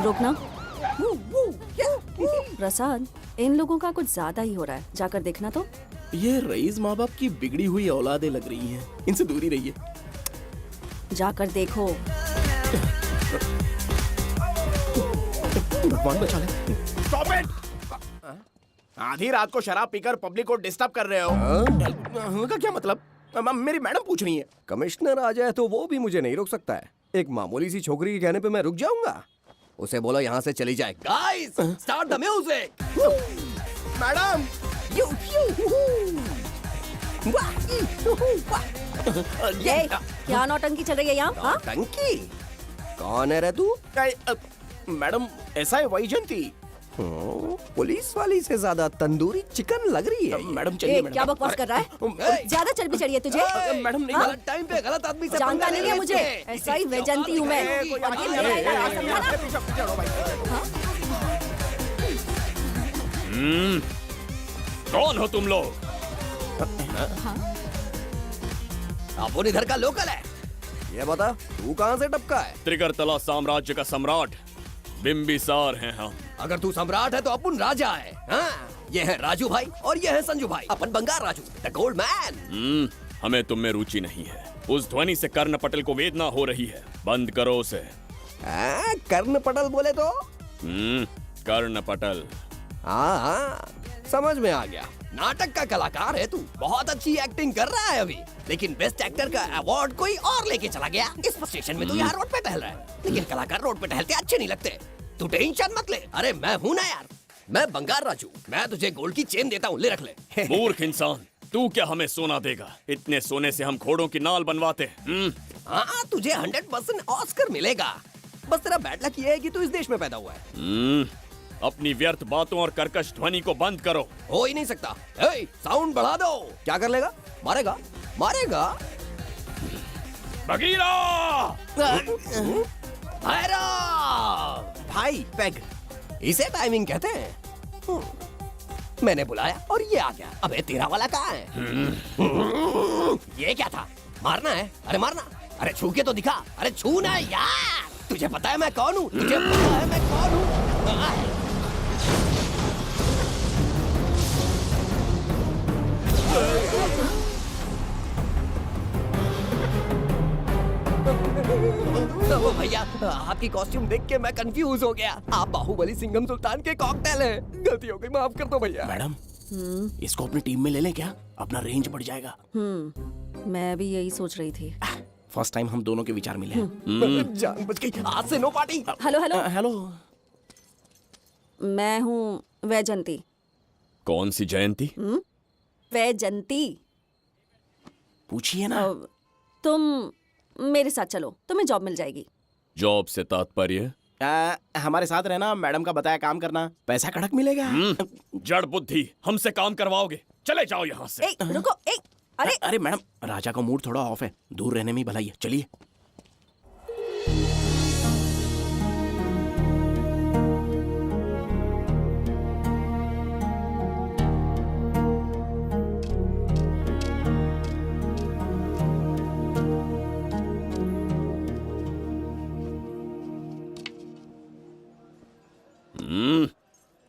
रोकना। प्रसाद, इन लोगों का कुछ ज्यादा ही हो रहा है, जाकर देखना तो। ये रईस माँ बाप की बिगड़ी हुई औलादें लग रही हैं। इनसे दूरी रहिए। जाकर देखो। भगवान बचा ले। Stop it! आधी रात को शराब पीकर पब्लिक को डिस्टर्ब कर रहे हो। का क्या मतलब? मेरी मैडम पूछ रही है। कमिश्नर आ जाए तो वो भी मुझे नहीं रोक सकता है। एक मामूली सी छोकरी के कहने पे मैं रुक जाऊंगा? उसे बोलो यहाँ से चली जाए। Guys, start the music. Madam, ये क्या नौटंकी चल रही है यहाँ? हाँ? टंकी? कौन है रे तू? मैडम, ऐसा है वैजयंती। पुलिस वाली से ज्यादा तंदूरी चिकन लग रही है। मैडम चलिए। क्या बकवास कर रहा है? ज्यादा चर्बी चढ़ी है तुझे? मैडम नहीं। गलत टाइम पे गलत आदमी से जानता नहीं है मुझे। ऐसा ही वैजयंती हूँ मैं। और ये लड़ाई का समझा ना? कौन हो तुम लोग? अपन इधर का लोकल है। ये बता, तू कहाँ से टपका है? त्रिगर्तला साम्राज्य का सम्राट बिंबिसार हैं हम। अगर तू सम्राट है तो अपन राजा है। हाँ? ये है राजू भाई और ये है संजू भाई, अपन बंगार राजू, द गोल्ड मैन। हमें तुम में रुचि नहीं है। उस ध्वनि से कर्ण पटल को वेदना हो रही है। बंद करो उसे। कर्ण पटल बोले तो? कर्ण पटल। हाँ, समझ में आ गया। नाटक का कलाकार है तू, बहुत अच्छी एक्टिंग कर रहा है अभी, लेकिन बेस्ट एक्टर का अवार्ड कोई और लेके चला गया। इस स्टेशन में तू यहाँ रोड पे टहल रहा है, लेकिन कलाकार रोड पे टहलते अच्छे नहीं लगते। तू टेंशन मत ले। अरे मैं हूँ ना यार, मैं बंगार राजू। मैं तुझे गोल्ड की चेन देता हूँ, ले रख ले। मूर्ख इंसान, तू क्या हमें सोना देगा? इतने सोने से हम घोड़ों की नाल बनवाते हैं। हाँ, तुझे 100% ऑस्कर मिलेगा। बस तेरा बैड लक ये है कि तू इस देश में पैदा हुआ है। अपनी व्यर्थ बातों और कर्कश ध्वनि को बंद करो। हो ही नहीं सकता। साउंड बढ़ा दो। क्या कर लेगा? मारेगा? मारेगा? बगीरा! भाई पैग, इसे टाइमिंग कहते हैं। मैंने बुलाया और ये आ गया। अबे तेरा वाला कहाँ है? ये क्या था? मारना है? अरे मारना। अरे छू के तो दिखा। अरे छू ना यार। तुझे पता है मैं कौन हूँ? तुझे पता है मैं कौन हूँ? भैया, आपकी कॉस्ट्यूम देख के मैं कंफ्यूज हो गया। आप बाहुबली सिंघम सुल्तान के कॉकटेल हैं। गलती हो गई, माफ कर दो भैया। मैडम, इसको अपनी टीम में ले लें क्या? अपना रेंज बढ़ जाएगा। मैं भी यही सोच रही थी। फर्स्ट टाइम हम दोनों के विचार मिले। जान बच गई। आज से no party. Hello hello hello, मैं हूँ वैजंती। कौन सी जयंती? वैजंती। पूछिए ना। तुम मेरे साथ चलो, तुम्हें जॉब मिल जाएगी। जॉब से तात्पर्य? हमारे साथ रहना, मैडम का बताया काम करना, पैसा कड़क मिलेगा। जड़ बुद्धि, हमसे काम करवाओगे? चले जाओ यहाँ से। रुको। अरे मैडम, राजा का मूड थोड़ा ऑफ है, दूर रहने में ही भलाई है। चलिए।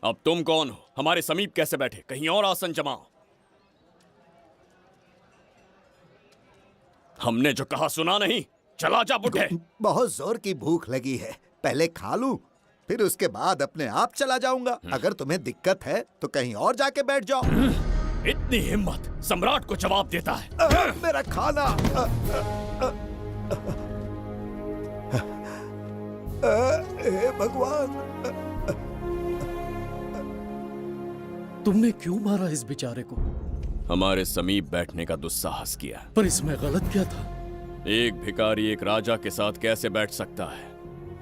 अब तुम कौन हो? हमारे समीप कैसे बैठे? कहीं और आसन जमाओ। हमने जो कहा सुना नहीं? चला जा बुढ़े। बहुत जोर की भूख लगी है, पहले खा लूं, फिर उसके बाद अपने आप चला जाऊंगा। अगर तुम्हें दिक्कत है तो कहीं और जाके बैठ जाओ। इतनी हिम्मत, सम्राट को जवाब देता है। मेरा खाना। हे भगवान, तुमने क्यों मारा इस बेचारे को? हमारे समीप बैठने का दुस्साहस किया। पर इसमें गलत क्या था? एक भिखारी एक राजा के साथ कैसे बैठ सकता है?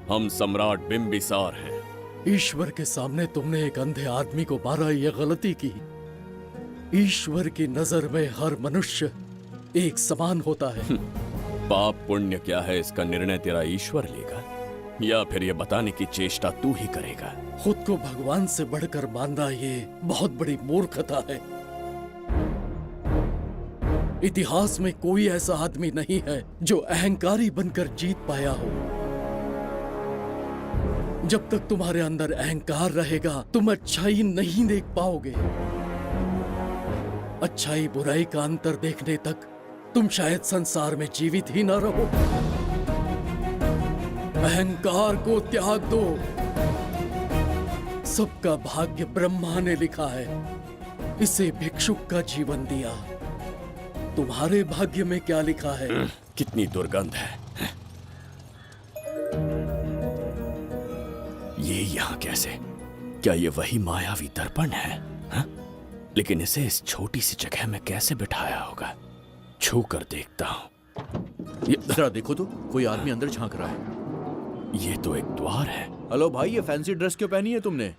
हम सम्राट बिंबिसार हैं। ईश्वर के सामने तुमने एक अंधे आदमी को मारा, ये गलती की। ईश्वर की नजर में हर मनुष्य एक समान होता है। पाप पुण्य क्या है, इसका निर्णय तेरा ईश्वर लेगा या फिर ये बताने की चेष्टा तू ही करेगा? खुद को भगवान से बढ़कर मानना ये बहुत बड़ी मूर्खता है। इतिहास में कोई ऐसा आदमी नहीं है जो अहंकारी बनकर जीत पाया हो। जब तक तुम्हारे अंदर अहंकार रहेगा तुम अच्छाई नहीं देख पाओगे। अच्छाई बुराई का अंतर देखने तक तुम शायद संसार में जीवित ही न रहो। अहंकार को त्याग दो। सबका भाग्य ब्रह्मा ने लिखा है, इसे भिक्षुक का जीवन दिया। तुम्हारे भाग्य में क्या लिखा है? कितनी दुर्गंध है। ये यहाँ कैसे? क्या ये वही मायावी दर्पण है? हा? लेकिन इसे इस छोटी सी जगह में कैसे बिठाया होगा? छू कर देखता हूँ। ये जरा देखो तो, कोई आदमी अंदर झांक रहा है। ये तो एक द्वार है। हेलो भाई, ये फैंसी ड्रेस क्यों पहनी है तुमने?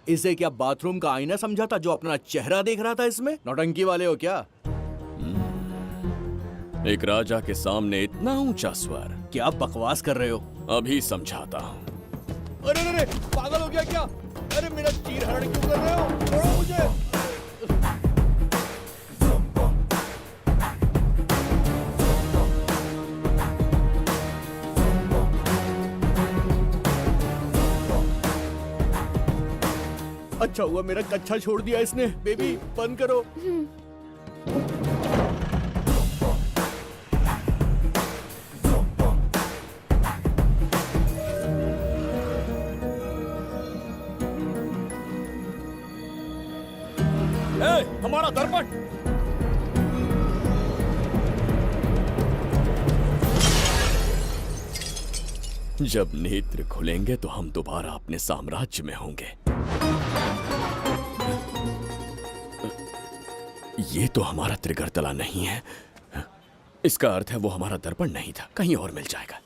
इसे क्या बाथरूम का आईना समझा था जो अपना चेहरा देख रहा था इसमें? नौटंकी वाले हो क्या? एक राजा के सामने इतना ऊंचा स्वर। क्या बकवास कर रहे हो? अभी समझाता हूँ। अरे अरे पागल हो गया क्या? अरे मेरा चीर हरण क्यों कर रहे हो? छोड़ो मुझे। अच्छा हुआ मेरा कच्छा छोड़ दिया इसने। बेबी बंद करो। हमारा दर्पण। जब नेत्र खुलेंगे तो हम दोबारा अपने साम्राज्य में होंगे। ये तो हमारा त्रिगर्तला नहीं है। इसका अर्थ है वो हमारा दर्पण नहीं था, कहीं और मिल जाएगा।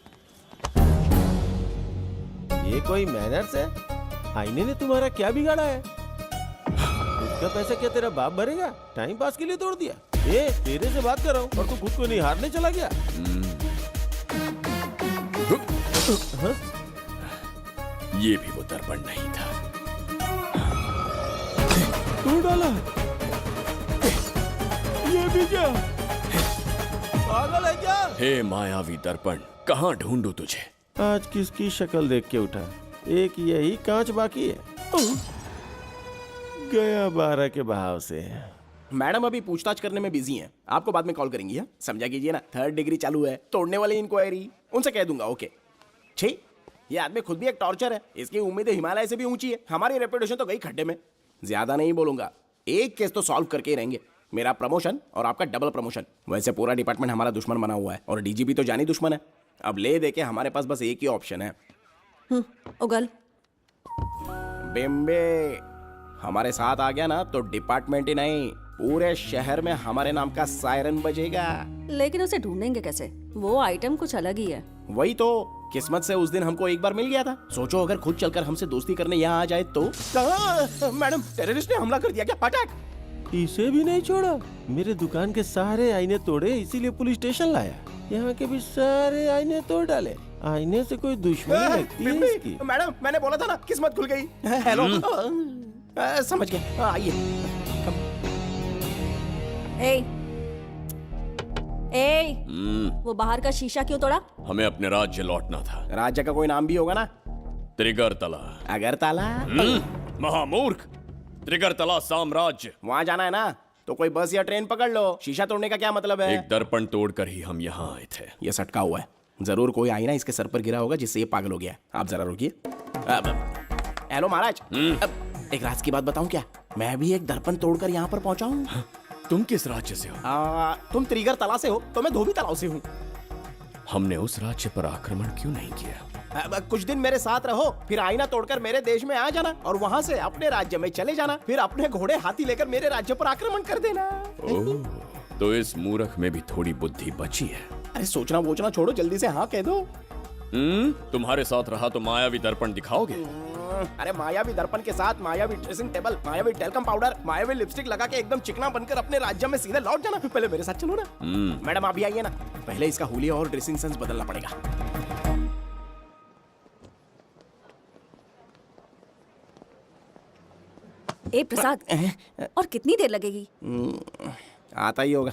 ये कोई मैनर्स है? आईने ने तुम्हारा क्या बिगाड़ा है? इसका पैसा क्या तेरा बाप भरेगा? टाइम पास के लिए तोड़ दिया। ये तेरे से बात कर रहा हूँ और तू खुद को निहारने चला गया। हाँ? ये भी वो दर्पण नहीं था। तू डाला? ये भी क्या? पागल है क्या? हे मायावी दर्पण, कहाँ ढूंढूं तुझे? आज किसकी शक्ल देख के उठा? एक यही कांच बाकी है। गया 12 के बहाव से। मैडम अभी पूछताछ करने में बिजी हैं। आपको बाद में कॉल करेंगी। है समझा कीजिए ना, 3rd डिग्री चालू है। तोड़ने वाली इंक्वायरी उनसे कह दूंगा। ओके छी, ये आदमी खुद भी एक टॉर्चर है। इसकी उम्मीदें हिमालय से भी ऊंची है। हमारी रेपुटेशन तो गई खड्डे में। ज्यादा नहीं बोलूंगा, एक केस तो सॉल्व करके ही रहेंगे। मेरा प्रमोशन और आपका डबल प्रमोशन। वैसे पूरा डिपार्टमेंट हमारा दुश्मन बना हुआ है और डीजीपी तो जानी दुश्मन है। अब ले दे के हमारे पास बस एक ही ऑप्शन है। उगल बिम्बे हमारे साथ आ गया ना तो डिपार्टमेंट ही नहीं, पूरे शहर में हमारे नाम का सायरन बजेगा। लेकिन उसे ढूंढेंगे कैसे? वो आइटम कुछ अलग ही है। वही तो, किस्मत से उस दिन हमको एक बार मिल गया था। सोचो अगर खुद चलकर हमसे दोस्ती करने यहाँ आ जाए तो। मैडम टेररिस्ट ने हमला कर दिया क्या? अटैक! इसे भी नहीं छोड़ा। मेरे दुकान के सारे आईने तोड़े, इसीलिए पुलिस स्टेशन लाया। यहाँ के भी सारे आईने तोड़ डाले। आईने से कोई दुश्मनी लगती है इसकी। मैडम मैंने बोला था ना, किस्मत खुल गई। हेलो समझ गए, आइए। वो बाहर का शीशा क्यों तोड़ा? हमें अपने राज्य लौटना था। राज्य का कोई नाम भी होगा ना? त्रिगर्तला। अगरतला? महामूर्ख, त्रिगर्तला साम्राज्य। वहाँ जाना है ना तो कोई बस या ट्रेन पकड़ लो। शीशा तोड़ने का क्या मतलब है? एक दर्पण तोड़कर ही हम यहाँ आए थे। ये सटका हुआ है, जरूर कोई आईना इसके सर पर गिरा होगा जिससे ये पागल हो गया। आप जरा रुकिए। हेलो महाराज, एक राज की बात बताऊं क्या? मैं भी एक दर्पण तोड़कर यहाँ पर पहुंचा हूँ। तुम किस राज्य से हो? तुम त्रिगर्तला से हो तो मैं धोबी तालाब से हूँ। हमने उस राज्य पर आक्रमण क्यों नहीं किया? कुछ दिन मेरे साथ रहो, फिर आईना तोड़कर मेरे देश में आ जाना और वहाँ से अपने राज्य में चले जाना। फिर अपने घोड़े हाथी लेकर मेरे राज्य पर आक्रमण कर देना। तो इस मूर्ख में भी थोड़ी बुद्धि बची है। अरे सोचना वोचना छोड़ो, जल्दी से हाँ कह दो। तुम्हारे साथ रहा तो मायावी दर्पण दिखाओगे? अरे मायावी दर्पण के साथ मायावी ड्रेसिंग टेबल, मायावी टेल्कम पाउडर, मायावी लिपस्टिक लगा के एकदम चिकना बनकर अपने राज्य में सीधे लौट जाना। पहले मेरे साथ चलो ना। मैडम आप भी आइए ना, पहले इसका हुलिया और ड्रेसिंग सेंस बदलना पड़ेगा। ए प्रसाद, और कितनी देर लगेगी? आता ही होगा।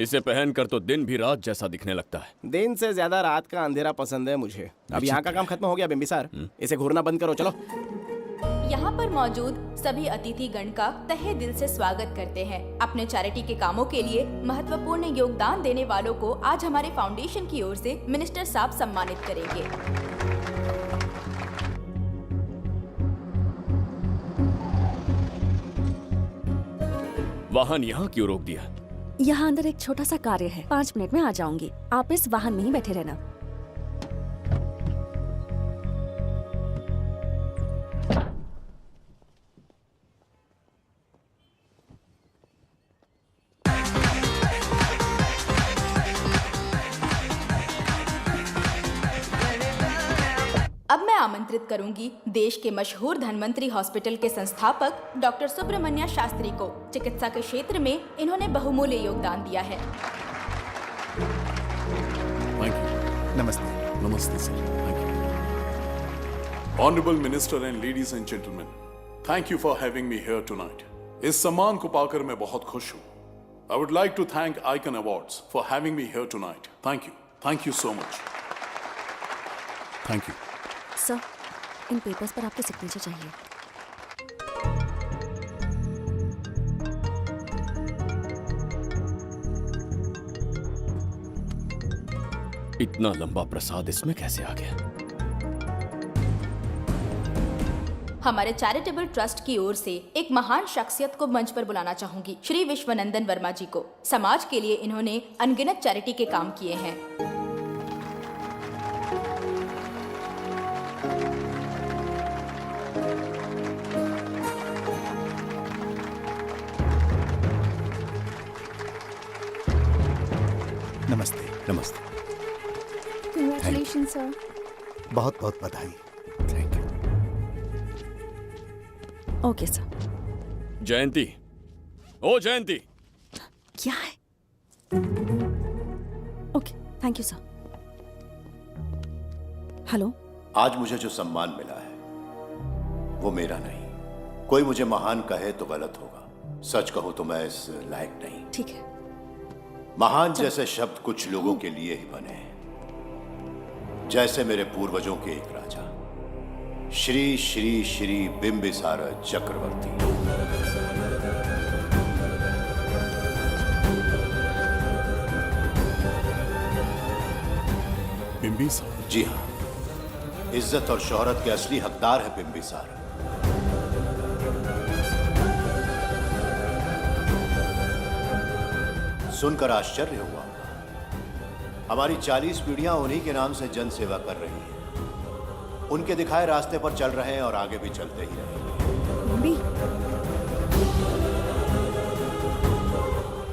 इसे पहनकर तो दिन भी रात जैसा दिखने लगता है। दिन से ज्यादा रात का अंधेरा पसंद है मुझे। अब यहाँ का काम खत्म हो गया बिम्बिसार, इसे घूरना बंद करो। चलो। यहाँ पर मौजूद सभी अतिथि गण का तहे दिल से स्वागत करते हैं। अपने चैरिटी के कामों के लिए महत्वपूर्ण योगदान देने वालों को आज हमारे फाउंडेशन की ओर से मिनिस्टर साहब सम्मानित करेंगे। वाहन यहाँ क्यों रोक दिया? यहाँ अंदर एक छोटा सा कार्य है, 5 मिनट में आ जाऊंगी। आप इस वाहन में ही बैठे रहना। अब मैं आमंत्रित करूंगी देश के मशहूर धन्वंतरी हॉस्पिटल के संस्थापक डॉक्टर सुब्रमण्य शास्त्री को। चिकित्सा के क्षेत्र में इन्होंने बहुमूल्य योगदान दिया है। नमस्ते। नमस्ते sir. Thank you. Honourable minister and ladies and gentleman, thank you for having me here tonight. इस सम्मान को पाकर मैं बहुत खुश हूँ। I would like to thank icon awards for having me here tonight. Thank you so much. Thank you. Sir, इन papers पर आपके सिग्नेचर चाहिए। इतना लंबा प्रसाद इसमें कैसे आ गया? हमारे चैरिटेबल ट्रस्ट की ओर से एक महान शख्सियत को मंच पर बुलाना चाहूंगी, श्री विश्वनंदन वर्मा जी को। समाज के लिए इन्होंने अनगिनत चैरिटी के काम किए हैं। नमस्ते। नमस्ते। Congratulation sir. बहुत बहुत बधाई। Okay sir. जयंती, ओ जयंती। क्या है? Okay, thank you sir. Hello. आज मुझे जो सम्मान मिला है वो मेरा नहीं। कोई मुझे महान कहे तो गलत होगा, सच कहूं तो मैं इस लायक नहीं। ठीक है। महान जैसे शब्द कुछ लोगों के लिए ही बने हैं, जैसे मेरे पूर्वजों के एक राजा श्री श्री श्री बिंबिसार चक्रवर्ती। बिंबिसार? जी हाँ, इज्जत और शोहरत के असली हकदार है बिंबिसार। सुनकर आश्चर्य हुआ। हमारी 40 पीढ़ियां उन्हीं के नाम से जन सेवा कर रही हैं। उनके दिखाए रास्ते पर चल रहे हैं और आगे भी चलते ही रहेंगे।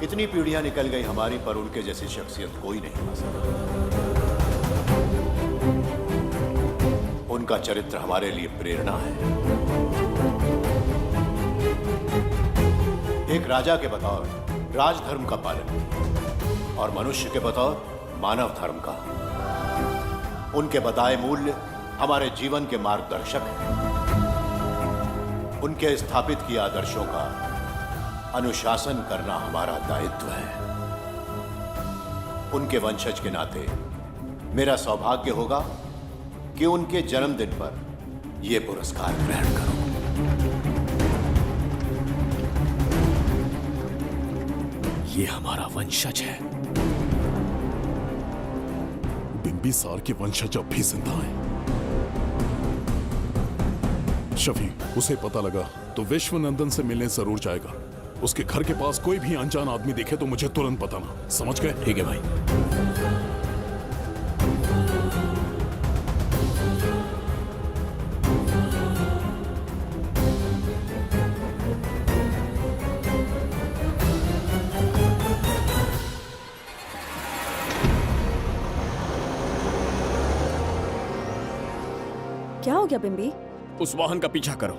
इतनी पीढ़ियां निकल गई हमारी, पर उनके जैसी शख्सियत कोई नहीं पा सका। उनका चरित्र हमारे लिए प्रेरणा है। एक राजा के बतौर राजधर्म का पालन और मनुष्य के बतौर मानव धर्म का। उनके बताए मूल्य हमारे जीवन के मार्गदर्शक हैं। उनके स्थापित किए आदर्शों का अनुशासन करना हमारा दायित्व है। उनके वंशज के नाते मेरा सौभाग्य होगा कि उनके जन्मदिन पर यह पुरस्कार ग्रहण करूं। ये हमारा वंशज है। बिंबिसार के वंशज अब भी जिंदा हैं। शफी, उसे पता लगा तो विश्वनंदन से मिलने जरूर जाएगा। उसके घर के पास कोई भी अनजान आदमी दिखे तो मुझे तुरंत बताना, समझ गए? ठीक है भाई। क्या हो गया बिम्बी? उस वाहन का पीछा करो।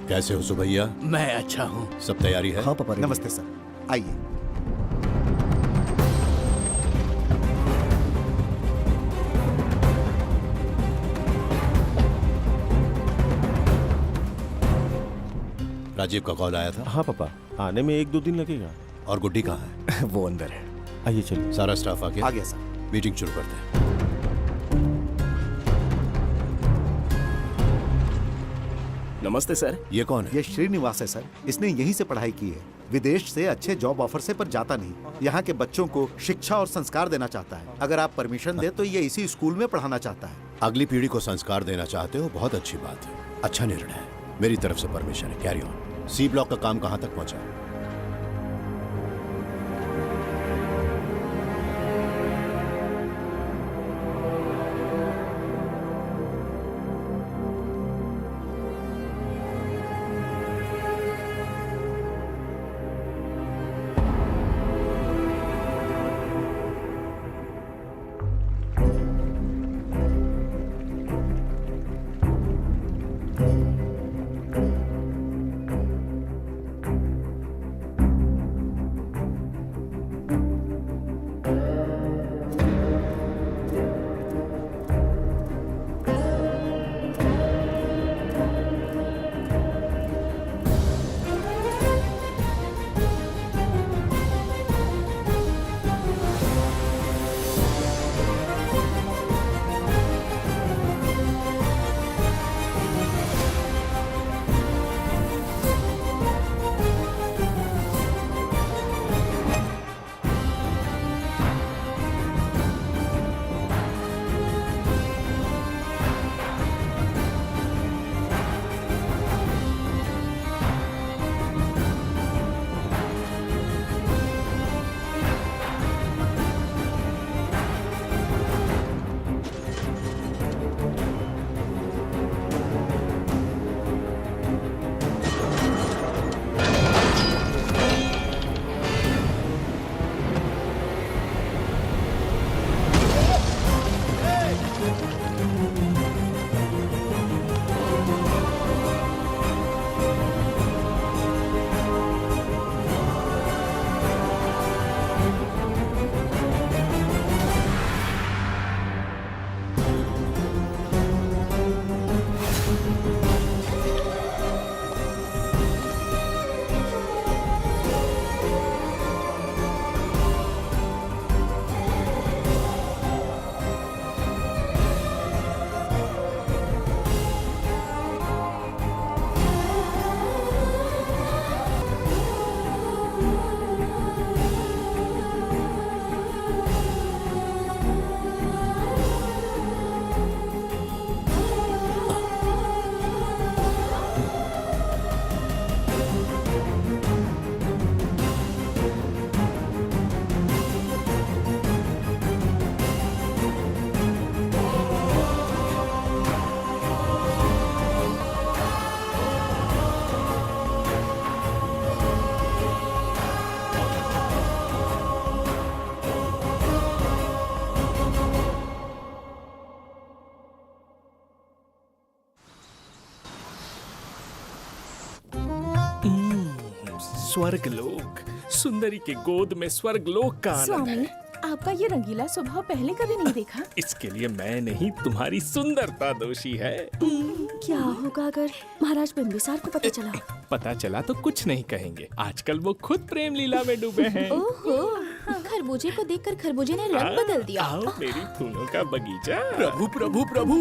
कैसे हो सुभैया? मैं अच्छा हूँ। सब तैयारी है? हाँ पापा। नमस्ते सर, आइए। राजीव का कॉल आया था? हाँ पापा, आने में 1-2 दिन लगेगा। और गुड्डी कहाँ है? वो अंदर है। आइए चलिए। सारा स्टाफ आ गया? आ गया सर। मीटिंग शुरू करते हैं। नमस्ते सर। ये कौन है? ये श्रीनिवास है सर। इसने यहीं से पढ़ाई की है। विदेश से अच्छे जॉब ऑफर से पर जाता नहीं। यहाँ के बच्चों को शिक्षा और संस्कार देना चाहता है। अगर आप परमिशन दे तो ये इसी स्कूल में पढ़ाना चाहता है। अगली पीढ़ी को संस्कार देना चाहते हो, बहुत अच्छी बात है। अच्छा निर्णय है। मेरी तरफ से परमिशन है। Carry on. सी ब्लॉक का काम कहाँ तक पहुँचा? स्वर्गलोक, सुंदरी के गोद में स्वर्गलोक का आनंद स्वामी, है। आपका ये रंगीला स्वभाव पहले कभी नहीं देखा। इसके लिए मैं नहीं, तुम्हारी सुंदरता दोषी है। क्या होगा अगर महाराज बिंबिसार को पता चला? पता चला तो कुछ नहीं कहेंगे, आजकल वो खुद प्रेम लीला में डूबे हैं। ओहो, खरबूजे को देखकर खरबूजे ने रंग बदल दिया। आओ मेरी फूलों का बगीचा। प्रभु प्रभु प्रभु,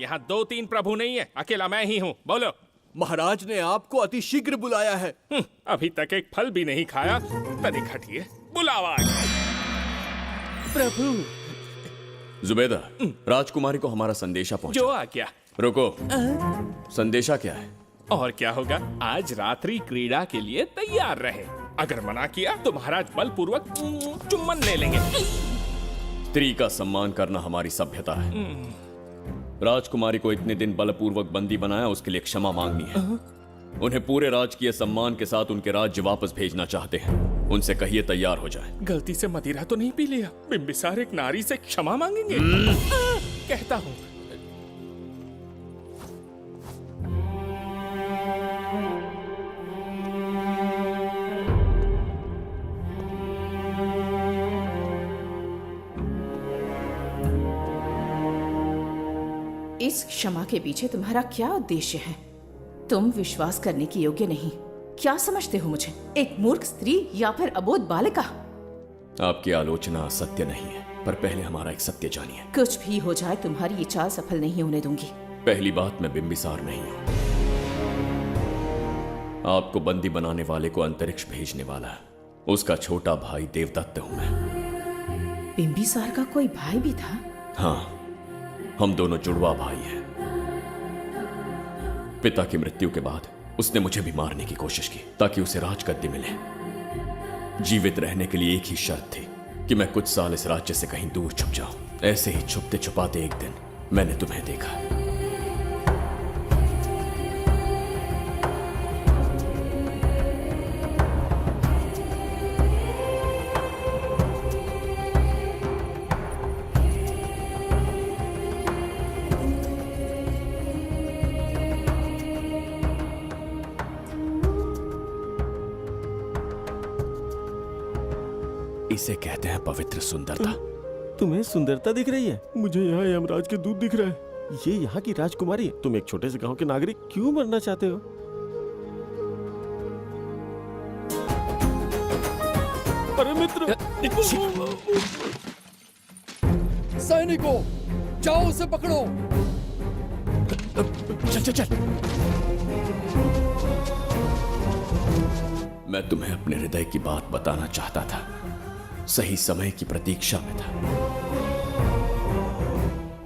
यहाँ 2-3 प्रभु नहीं है, अकेला मैं ही हूँ। बोलो। महाराज ने आपको अति शीघ्र बुलाया है। अभी तक एक फल भी नहीं खाया, तनिक हटिए, बुलावा आ गया। प्रभु। जुबैदा, राजकुमारी को हमारा संदेशा पहुंचा। जो आ गया। रुको, संदेशा क्या है? और क्या होगा, आज रात्रि क्रीड़ा के लिए तैयार रहे। अगर मना किया तो महाराज बलपूर्वक चुम्बन ले लेंगे। स्त्री का सम्मान करना हमारी सभ्यता है। राजकुमारी को इतने दिन बलपूर्वक बंदी बनाया, उसके लिए क्षमा मांगनी है। उन्हें पूरे राजकीय सम्मान के साथ उनके राज्य वापस भेजना चाहते हैं। उनसे कहिए तैयार हो जाए। गलती से मदिरा तो नहीं पी लिया? बिंबिसार एक नारी से क्षमा मांगेंगे? कहता हूँ। इस क्षमा के पीछे तुम्हारा क्या उद्देश्य है? तुम विश्वास करने की योग्य नहीं। क्या समझते हो मुझे, एक मूर्ख स्त्री या फिर अबोध बालिका? आपकी आलोचना सत्य नहीं है, पर पहले हमारा एक सत्य जानिए। कुछ भी हो जाए, तुम्हारी ये चाल सफल नहीं होने दूंगी। पहली बात, मैं बिंबिसार नहीं हूं। आपको बंदी बनाने वाले को अंतरिक्ष भेजने वाला उसका छोटा भाई देवदत्त हूं मैं। बिंबिसार का कोई भाई भी था? हाँ, हम दोनों जुड़वा भाई हैं। पिता की मृत्यु के बाद उसने मुझे भी मारने की कोशिश की ताकि उसे राजगद्दी मिले। जीवित रहने के लिए एक ही शर्त थी कि मैं कुछ साल इस राज्य से कहीं दूर छुप जाऊं। ऐसे ही छुपते छुपाते एक दिन मैंने तुम्हें देखा। इसे कहते हैं पवित्र सुंदरता। तुम्हें सुंदरता दिख रही है? मुझे यहाँ यमराज के दूत दिख रहा है। ये यहाँ की राजकुमारी है। तुम एक छोटे से गांव के नागरिक क्यों मरना चाहते हो? अरे मित्र, सैनिकों, जाओ उसे पकड़ो। चल चल चल। मैं तुम्हें अपने हृदय की बात बताना चाहता था, सही समय की प्रतीक्षा में था।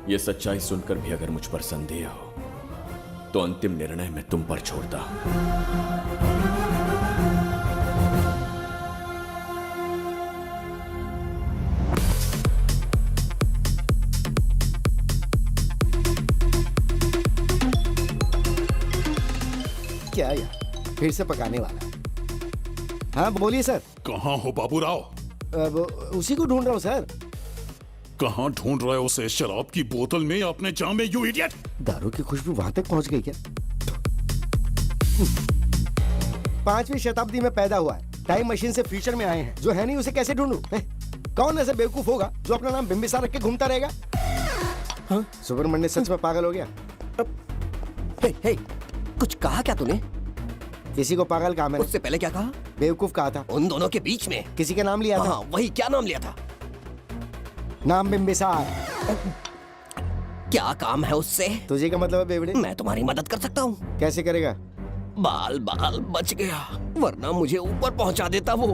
यह सच्चाई सुनकर भी अगर मुझ पर संदेह हो तो अंतिम निर्णय मैं तुम पर छोड़ता हूं। क्या यार, फिर से पकाने वाला? हाँ बोलिए सर। कहाँ हो बाबूराव? अब उसी को ढूंढ रहा हूँ सर। कहाँ ढूंढ रहे हो उसे? शराब की बोतल में या अपने जाम में, यू इडियट? दारू की खुशबू वहां तक पहुंच गई क्या? 5वीं शताब्दी में पैदा हुआ है, टाइम मशीन से फ्यूचर में आए हैं। जो है नहीं उसे कैसे ढूंढूं? कौन ऐसा बेवकूफ होगा जो अपना नाम बिंबिसार रख के घूमता रहेगा? हाँ? सुब्रमण्य सच में पागल हो गया। हे, कुछ कहा क्या तूने? किसी को पागल कहा मैंने। उससे पहले क्या कहा? बेवकूफ कहा था। उन दोनों के बीच में किसी का नाम लिया था। हाँ, वही, क्या नाम लिया था? नाम बिंबिसार। क्या काम है उससे? तुझे क्या मतलब है बेवड़े? मैं तुम्हारी मदद कर सकता हूँ। कैसे करेगा? बाल बाल बच गया, वरना मुझे ऊपर पहुंचा देता वो।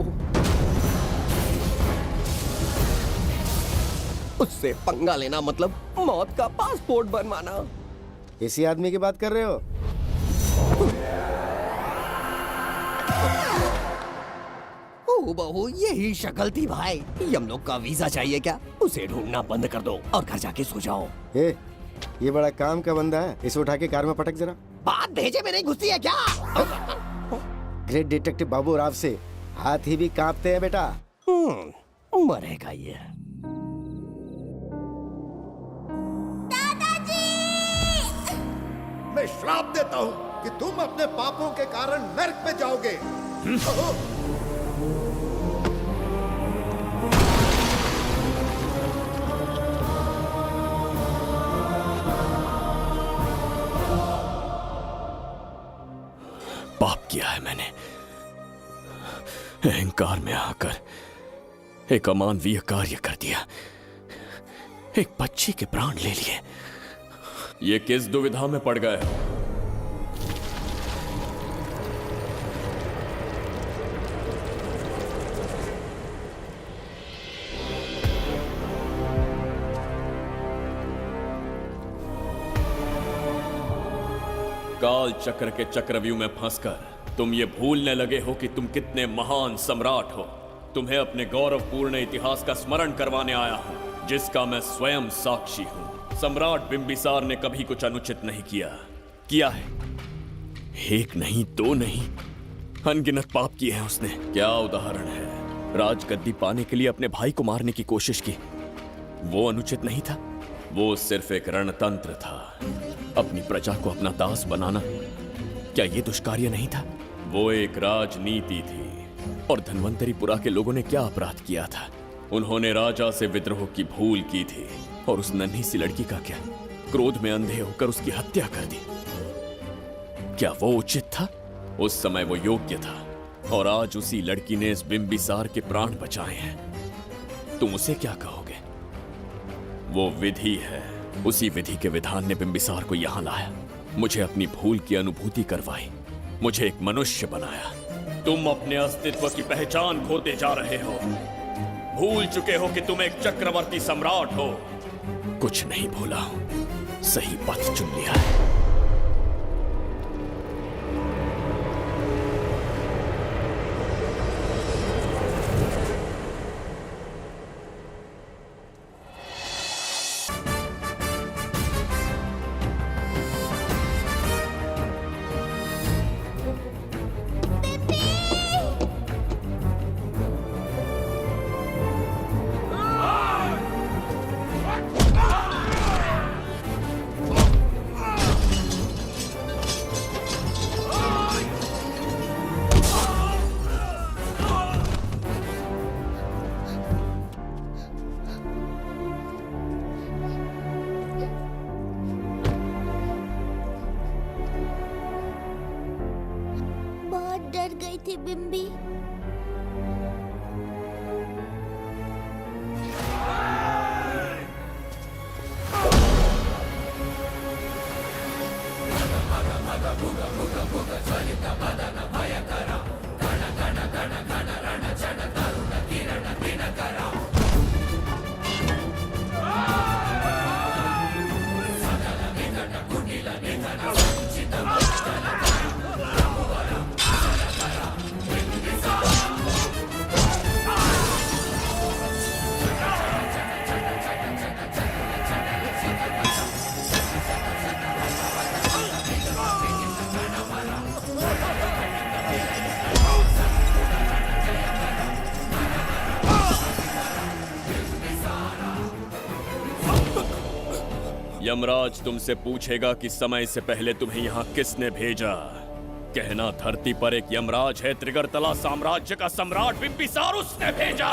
उससे पंगा लेना मतलब मौत का पासपोर्ट बनवाना। इसी आदमी की बात कर रहे हो? ओ बहू, यही शक्ल थी भाई। यमलोक का वीजा चाहिए क्या? उसे ढूंढना बंद कर दो और घर जाके सो जाओ। ये बड़ा काम का बंदा है, इसे उठा के कार में पटक जरा। बात भेजे में नहीं घुसती है क्या? ग्रेट डिटेक्टिव बाबू राव से हाथी भी कांपते हैं बेटा। मरेगा ये। मैं श्राप देता हूँ कि तुम अपने पापों के कारण नरक में जाओगे। पाप किया है मैंने। अहंकार में आकर एक अमानवीय कार्य कर दिया, एक बच्ची के प्राण ले लिए। ये किस दुविधा में पड़ गए हो? काल चक्र के चक्रव्यूह में फंसकर तुम ये भूलने लगे हो कि तुम कितने महान सम्राट हो। तुम्हें अपने गौरवपूर्ण इतिहास का स्मरण करवाने आया हूं, जिसका मैं स्वयं साक्षी हूं। सम्राट बिंबिसार ने कभी कुछ अनुचित नहीं किया है। एक नहीं, दो नहीं, अनगिनत पाप किए हैं उसने। क्या उदाहरण है? राजगद्दी पाने के लिए अपने भाई को मारने की कोशिश की, वो अनुचित नहीं था। वो सिर्फ एक रणतंत्र था। अपनी प्रजा को अपना दास बनाना, क्या ये दुष्कार्य नहीं था? वो एक राजनीति थी। और धन्वंतरीपुरा के लोगों ने क्या अपराध किया था? उन्होंने राजा से विद्रोह की भूल की थी। और उस नन्ही सी लड़की का क्या? क्रोध में अंधे होकर उसकी हत्या कर दी। क्या वो उचित था? उस समय वो योग्य था। और आज उसी लड़की ने इस बिंबिसार के प्राण बचाए हैं। तुम उसे क्या कहोगे? वो विधि है। उसी विधि के विधान ने बिंबिसार को यहां लाया, मुझे अपनी भूल की अनुभूति करवाई, मुझे एक मनुष्य बनाया। तुम अपने अस्तित्व की पहचान खोते जा रहे हो। भूल चुके हो कि तुम एक चक्रवर्ती सम्राट हो। कुछ नहीं भूला हूं, सही पथ चुन लिया है। बिम्बी। यमराज तुमसे पूछेगा कि समय से पहले तुम्हें यहाँ किसने भेजा। कहना धरती पर एक यमराज है, त्रिगर्तला साम्राज्य का सम्राट बिंबिसार उसने भेजा।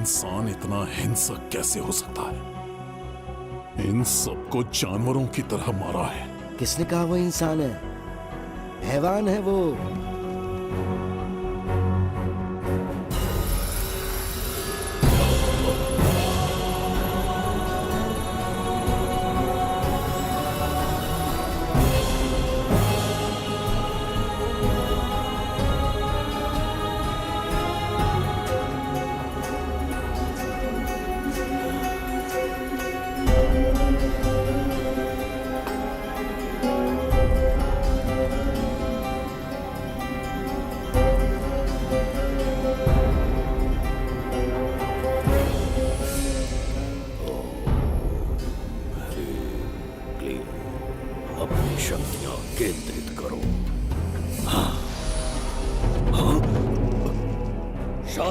इंसान इतना हिंसक कैसे हो सकता है? इन सबको जानवरों की तरह मारा है। किसने कहा वो इंसान है? हैवान है वो।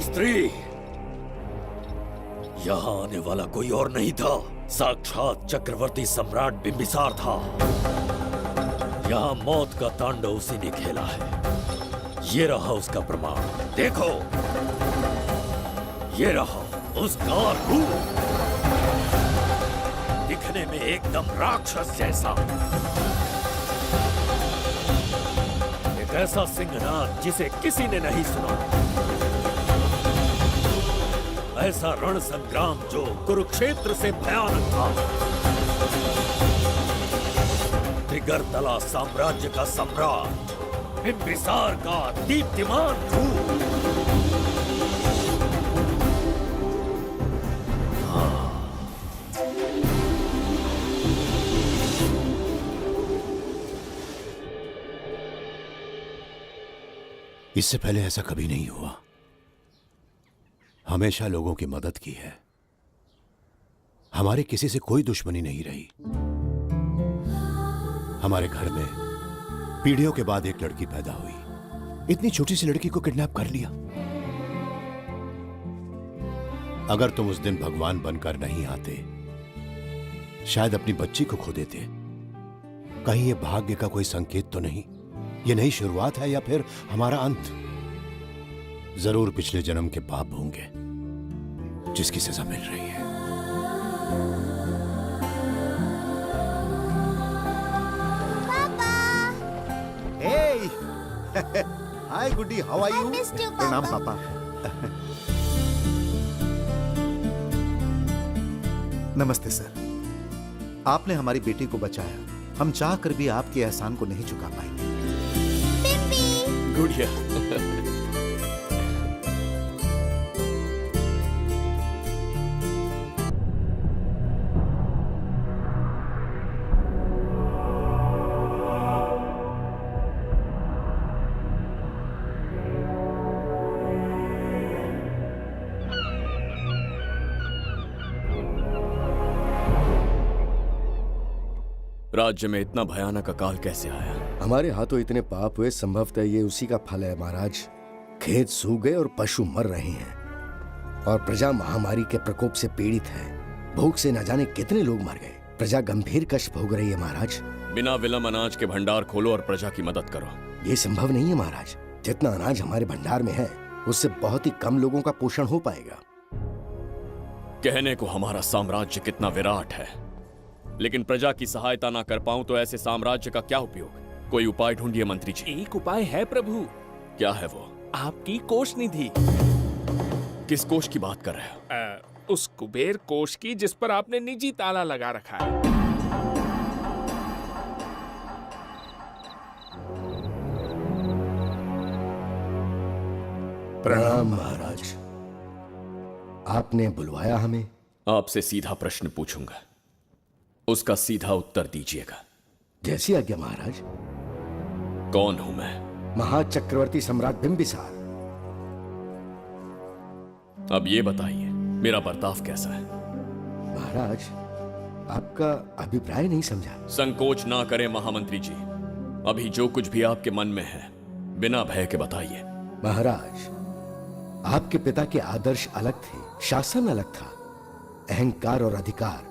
शास्त्री, यहां आने वाला कोई और नहीं था, साक्षात चक्रवर्ती सम्राट बिंबिसार था। यहां मौत का तांडव उसी ने खेला है। ये रहा उसका प्रमाण, देखो, ये रहा उसका रूप, दिखने में एकदम राक्षस जैसा। एक ऐसा सिंहनाद जिसे किसी ने नहीं सुना, ऐसा रण संग्राम जो कुरुक्षेत्र से भयानक था। त्रिगर्तला साम्राज्य का सम्राट, बिंबिसार का दीप्तिमान रूप। इससे पहले ऐसा कभी नहीं हुआ। हमेशा लोगों की मदद की है। हमारे किसी से कोई दुश्मनी नहीं रही। हमारे घर में पीढ़ियों के बाद एक लड़की पैदा हुई। इतनी छोटी सी लड़की को किडनैप कर लिया। अगर तुम उस दिन भगवान बनकर नहीं आते, शायद अपनी बच्ची को खो देते। कहीं ये भाग्य का कोई संकेत तो नहीं? ये नई शुरुआत है या फिर हमारा अंत? जरूर पिछले जन्म के पाप होंगे जिसकी सजा मिल रही है। हाय गुड्डी, हाउ आर यू? प्रणाम पापा। नमस्ते सर। आपने हमारी बेटी को बचाया। हम चाह कर भी आपके एहसान को नहीं चुका पाएंगे। गुड़िया। राज्य में इतना भयानक अकाल कैसे आया? हमारे हाथों इतने पाप हुए, संभवतः ये उसी का फल है महाराज। खेत सूख गए और पशु मर रहे हैं और प्रजा महामारी के प्रकोप से पीड़ित है। भूख से न जाने कितने लोग मर गए। प्रजा गंभीर कष्ट भोग रही है महाराज। बिना विलंब अनाज के भंडार खोलो और प्रजा की मदद करो। ये संभव नहीं है महाराज। जितना अनाज हमारे भंडार में है उससे बहुत ही कम लोगों का पोषण हो पाएगा। कहने को हमारा साम्राज्य कितना विराट है, लेकिन प्रजा की सहायता ना कर पाऊं तो ऐसे साम्राज्य का क्या उपयोग? कोई उपाय ढूंढिए मंत्री जी। एक उपाय है प्रभु। क्या है वो? आपकी कोष निधि। किस कोष की बात कर रहे हो? उस कुबेर कोष की जिस पर आपने निजी ताला लगा रखा है। प्रणाम महाराज। आपने बुलवाया हमें? आपसे सीधा प्रश्न पूछूंगा, उसका सीधा उत्तर दीजिएगा। जैसी आज्ञा महाराज। कौन हूं मैं? महाचक्रवर्ती सम्राट बिंबिसार। अब ये बताइए, मेरा बर्ताव कैसा है? महाराज, आपका अभिप्राय नहीं समझा। संकोच ना करें महामंत्री जी। अभी जो कुछ भी आपके मन में है बिना भय के बताइए। महाराज, आपके पिता के आदर्श अलग थे, शासन अलग था। अहंकार और अधिकार,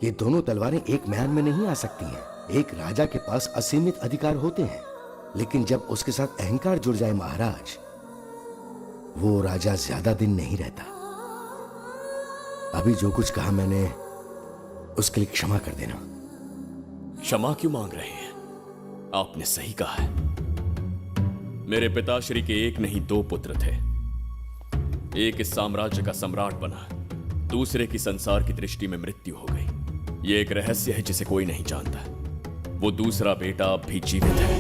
ये दोनों तलवारें एक म्यान में नहीं आ सकती हैं। एक राजा के पास असीमित अधिकार होते हैं, लेकिन जब उसके साथ अहंकार जुड़ जाए महाराज, वो राजा ज्यादा दिन नहीं रहता। अभी जो कुछ कहा मैंने, उसके लिए क्षमा कर देना। क्षमा क्यों मांग रहे हैं? आपने सही कहा है। मेरे पिताश्री के एक नहीं दो पुत्र थे। एक इस साम्राज्य का सम्राट बना, दूसरे की संसार की दृष्टि में मृत्यु हो गई। ये एक रहस्य है जिसे कोई नहीं जानता। वो दूसरा बेटा अब भी जीवित है।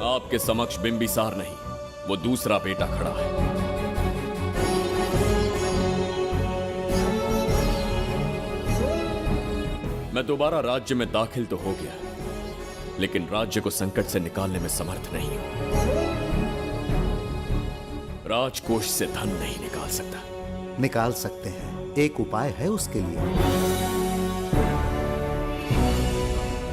आपके समक्ष बिंबिसार नहीं, वो दूसरा बेटा खड़ा है। मैं दोबारा राज्य में दाखिल तो हो गया, लेकिन राज्य को संकट से निकालने में समर्थ नहीं हूं। राजकोष से धन नहीं निकाल सकता। निकाल सकते हैं, एक उपाय है उसके लिए।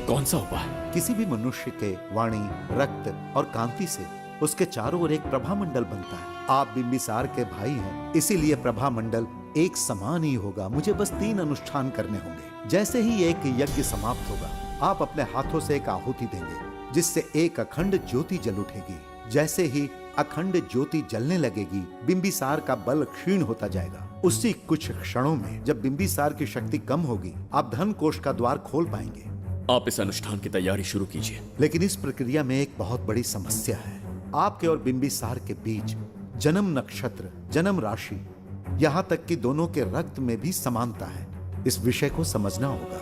कौन सा उपाय? किसी भी मनुष्य के वाणी, रक्त और कांति से उसके चारों ओर एक प्रभा मंडल बनता है। आप बिंबिसार के भाई हैं, इसीलिए प्रभा मंडल एक समान ही होगा। मुझे बस 3 अनुष्ठान करने होंगे। जैसे ही एक यज्ञ समाप्त होगा, आप अपने हाथों से एक आहुति देंगे, जिससे एक अखंड ज्योति जल उठेगी। जैसे ही अखंड ज्योति जलने लगेगी, बिंबिसार का बल क्षीण होता जाएगा। उसी कुछ क्षणों में जब बिंबिसार की शक्ति कम होगी, आप धन कोष का द्वार खोल पाएंगे। आप इस अनुष्ठान की तैयारी शुरू कीजिए। लेकिन इस प्रक्रिया में एक बहुत बड़ी समस्या है। आपके और बिंबिसार के बीच जन्म नक्षत्र, जन्म राशि, यहाँ तक कि दोनों के रक्त में भी समानता है। इस विषय को समझना होगा।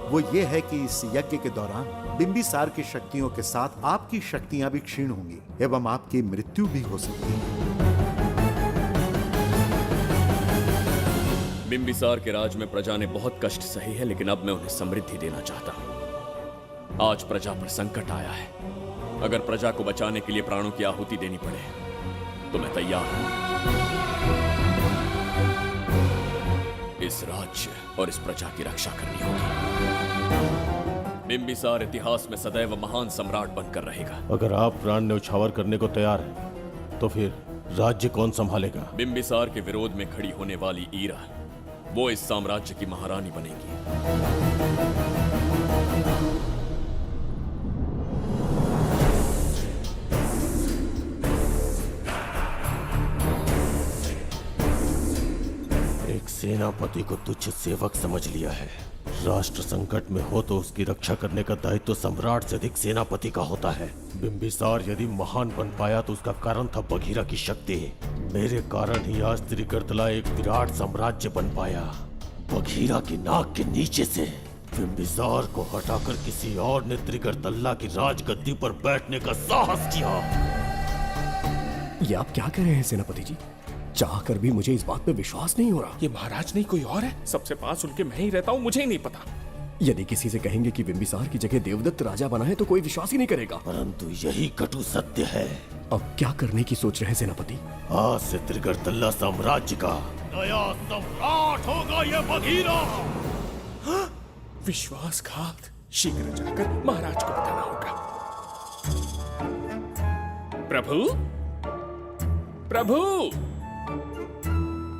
वो ये है कि इस यज्ञ के दौरान बिंबिसार की शक्तियों के साथ आपकी शक्तियां भी क्षीण होंगी एवं आपकी मृत्यु भी हो सकती है। बिंबिसार के राज में प्रजा ने बहुत कष्ट सहे हैं, लेकिन अब मैं उन्हें समृद्धि देना चाहता हूं। आज प्रजा पर संकट आया है। अगर प्रजा को बचाने के लिए प्राणों की आहुति देनी पड़े तो मैं तैयार हूं। इस राज्य और इस प्रजा की रक्षा करनी होगी। बिंबिसार इतिहास में सदैव महान सम्राट बनकर रहेगा। अगर आप प्राण न्यौछावर करने को तैयार हैं, तो फिर राज्य कौन संभालेगा? बिंबिसार के विरोध में खड़ी होने वाली ईरा, वो इस साम्राज्य की महारानी बनेगी। एक सेनापति को तुच्छ सेवक समझ लिया है। राष्ट्र संकट में हो तो उसकी रक्षा करने का दायित्व सम्राट से अधिक सेनापति का होता है। बिंबिसार यदि महान बन पाया तो उसका कारण था बघीरा की शक्ति। मेरे कारण ही आज त्रिगर्तला एक विराट साम्राज्य बन पाया। बघीरा की नाक के नीचे से बिंबिसार को हटाकर किसी और ने त्रिगर्तला की राजगद्दी पर बैठने का साहस किया। ये आप क्या कह रहे हैं सेनापति जी? चाह कर भी मुझे इस बात पे विश्वास नहीं हो रहा। ये महाराज नहीं कोई और है। सबसे पास उनके मैं ही रहता हूँ, मुझे ही नहीं पता। यदि किसी से कहेंगे कि बिंबिसार की जगह देवदत्त राजा बना है तो कोई विश्वास ही नहीं करेगा। परंतु यही कटु सत्य है। अब क्या करने की सोच रहे हैं सेनापति? आज से त्रिगर्तला साम्राज्य का नया सम्राट होगा ये बघीरा। विश्वासघात। शीघ्र जाकर महाराज को बताना होगा। प्रभु, प्रभु,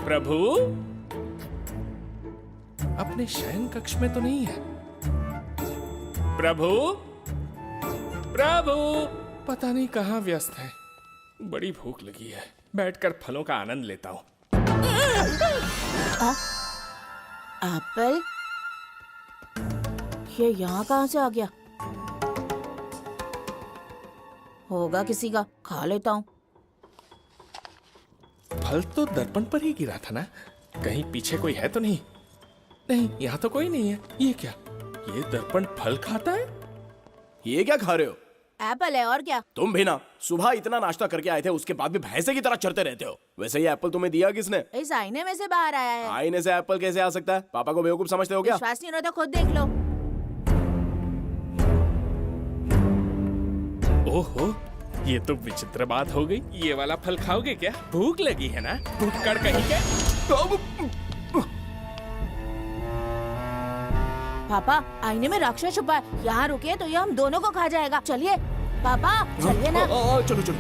प्रभु, अपने शयन कक्ष में तो नहीं है। प्रभु, प्रभु, पता नहीं कहाँ व्यस्त है। बड़ी भूख लगी है, बैठकर फलों का आनंद लेता हूँ। एप्पल? ये यहाँ कहाँ से आ गया? होगा किसी का, खा लेता हूँ। फल तो दर्पण पर ही गिरा था ना? कहीं पीछे कोई है तो नहीं? नहीं, यहाँ तो कोई नहीं है। ये क्या? ये दर्पण फल खाता है? ये क्या खा रहे हो? एप्पल है और क्या? तुम भी ना सुबह इतना नाश्ता करके आए थे, उसके बाद भी भैंसे की तरह चरते रहते हो। वैसे ये एप्पल तुम्हें दिया किसने? इस आईने में से बाहर आया है। आईने से एप्पल कैसे आ सकता है? पापा को बेवकूफ समझते हो क्या? विश्वास नहीं हो रहा तो खुद देख लो। ओहो, ये तो विचित्र बात हो गई। ये वाला फल खाओगे क्या? भूख लगी है ना? भुक्कड़ कहीं के? पापा, आईने में राक्षस छुपा है। यहाँ रुके तो ये हम दोनों को खा जाएगा। चलिए पापा, चलिए ना। चलो चलो।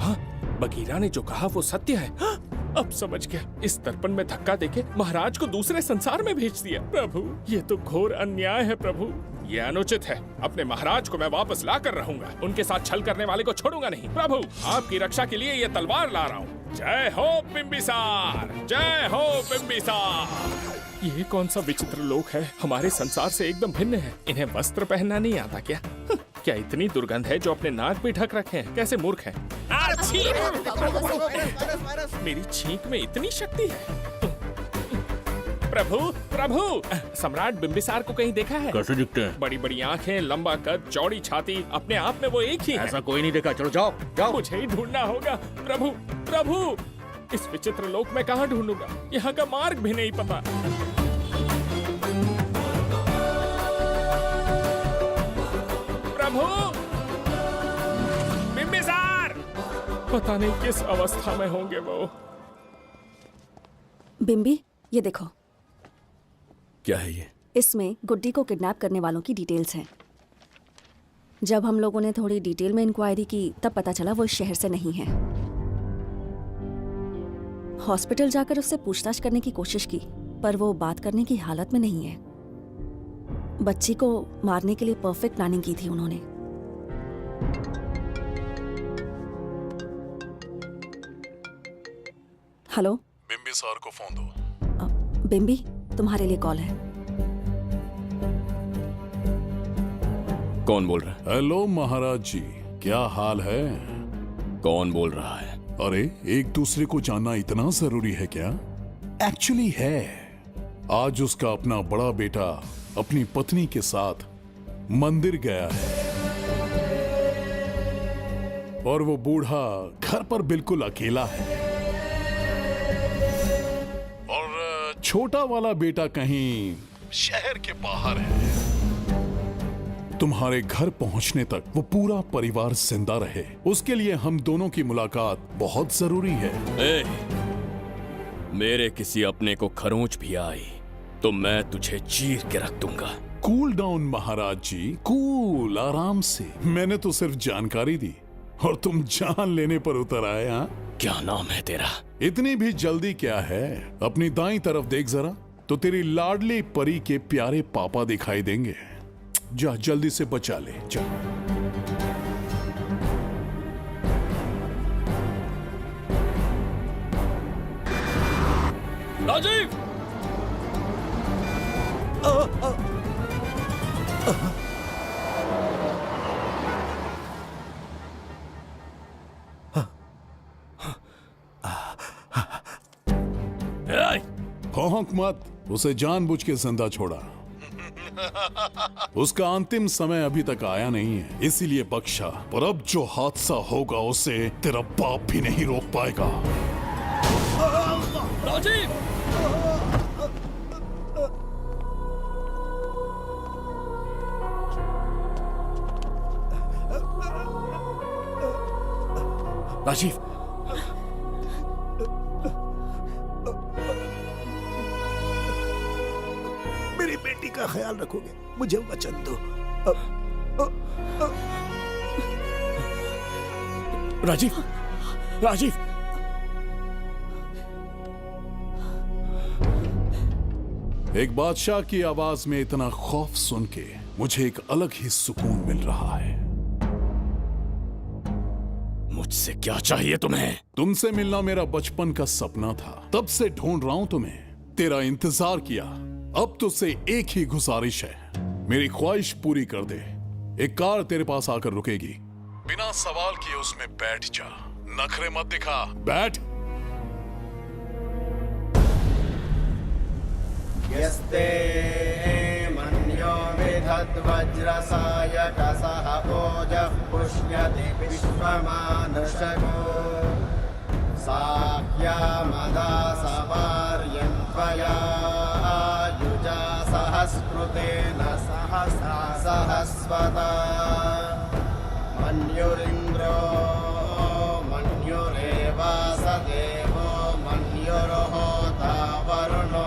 हाँ, बघीरा ने जो कहा वो सत्य है। हाँ, अब समझ गया। इस दर्पण में धक्का देके महाराज को दूसरे संसार में भेज दिया। प्रभु, ये तो घोर अन्याय है प्रभु। ये अनुचित है। अपने महाराज को मैं वापस ला कर रहूंगा। उनके साथ छल करने वाले को छोड़ूंगा नहीं। प्रभु, आपकी रक्षा के लिए ये तलवार ला रहा हूँ। जय हो बिंबिसार, जय हो बिंबिसार। ये कौन सा विचित्र लोक है? हमारे संसार से एकदम भिन्न है। इन्हें वस्त्र पहनना नहीं आता क्या? क्या इतनी दुर्गंध है जो अपने नाक भी ढक रखे हैं? कैसे मूर्ख हैं? मेरी छींक में इतनी शक्ति है। प्रभु, प्रभु, सम्राट बिंबिसार को कहीं देखा है? कैसे दिखते हैं? बड़ी बड़ी आंखें, लंबा कद, चौड़ी छाती, अपने आप में वो एक ही है। ऐसा कोई नहीं देखा। चलो जाओ जाओ। मुझे ही ढूंढना होगा। प्रभु, प्रभु, इस विचित्र लोक में कहाँ ढूंढूंगा? यहाँ का मार्ग भी नहीं पता। प्रभु, बिंबिसार, पता नहीं किस अवस्था में होंगे वो। बिंबी, ये देखो। क्या है ये? इसमें गुड्डी को किडनैप करने वालों की डिटेल्स हैं। जब हम लोगों ने थोड़ी डिटेल में इंक्वायरी की तब पता चला वो इस शहर से नहीं है। हॉस्पिटल जाकर उससे पूछताछ करने की कोशिश की पर वो बात करने की हालत में नहीं है। बच्ची को मारने के लिए परफेक्ट प्लानिंग की थी उन्होंने। हेलो, बिम्बी सर को फोन दो। बिम्बी, तुम्हारे लिए कॉल है। कौन बोल रहा है? हेलो महाराज जी, क्या हाल है? कौन बोल रहा है? अरे, एक दूसरे को जानना इतना जरूरी है क्या? एक्चुअली है। आज उसका अपना बड़ा बेटा अपनी पत्नी के साथ मंदिर गया है और वो बूढ़ा घर पर बिल्कुल अकेला है और छोटा वाला बेटा कहीं शहर के बाहर है। तुम्हारे घर पहुंचने तक वो पूरा परिवार जिंदा रहे, उसके लिए हम दोनों की मुलाकात बहुत जरूरी है। मेरे किसी अपने को खरोंच भी आई तो मैं तुझे चीर के रख दूंगा। कूल डाउन महाराज जी, कूल, आराम से। मैंने तो सिर्फ जानकारी दी और तुम जान लेने पर उतर आए। हाँ, क्या नाम है तेरा? इतनी भी जल्दी क्या है? अपनी दाईं तरफ देख जरा तो तेरी लाडली परी के प्यारे पापा दिखाई देंगे। जा, जल्दी से बचा ले, जा। राजीव! भौंक मत, उसे जानबूझ के जिंदा छोड़ा। उसका अंतिम समय अभी तक आया नहीं है, इसीलिए बख्शा। पर अब जो हादसा होगा उसे तेरा बाप भी नहीं रोक पाएगा। राजीव! राजीव, मेरी बेटी का ख्याल रखोगे? मुझे वचन दो। राजीव, राजीव! एक बादशाह की आवाज में इतना खौफ सुन के मुझे एक अलग ही सुकून मिल रहा है। मुझसे क्या चाहिए तुम्हें? तुमसे मिलना मेरा बचपन का सपना था, तब से ढूंढ रहा हूं तुम्हें, तेरा इंतजार किया। अब तुझसे एक ही गुजारिश है, मेरी ख्वाहिश पूरी कर दे। एक कार तेरे पास आकर रुकेगी, बिना सवाल किए उसमें बैठ जा, नखरे मत दिखा, बैठ। यस्ते मन्यो विधद्वज्रसायकसः ओजः पुष्यति विश्वमानुषको साह्यामदा सवार्यन्त्वया युजा सहस्कृतेन सहसा सहस्वता मन्युरिन्द्रो मन्युरेवास देवो मन्युर्होता वरुणो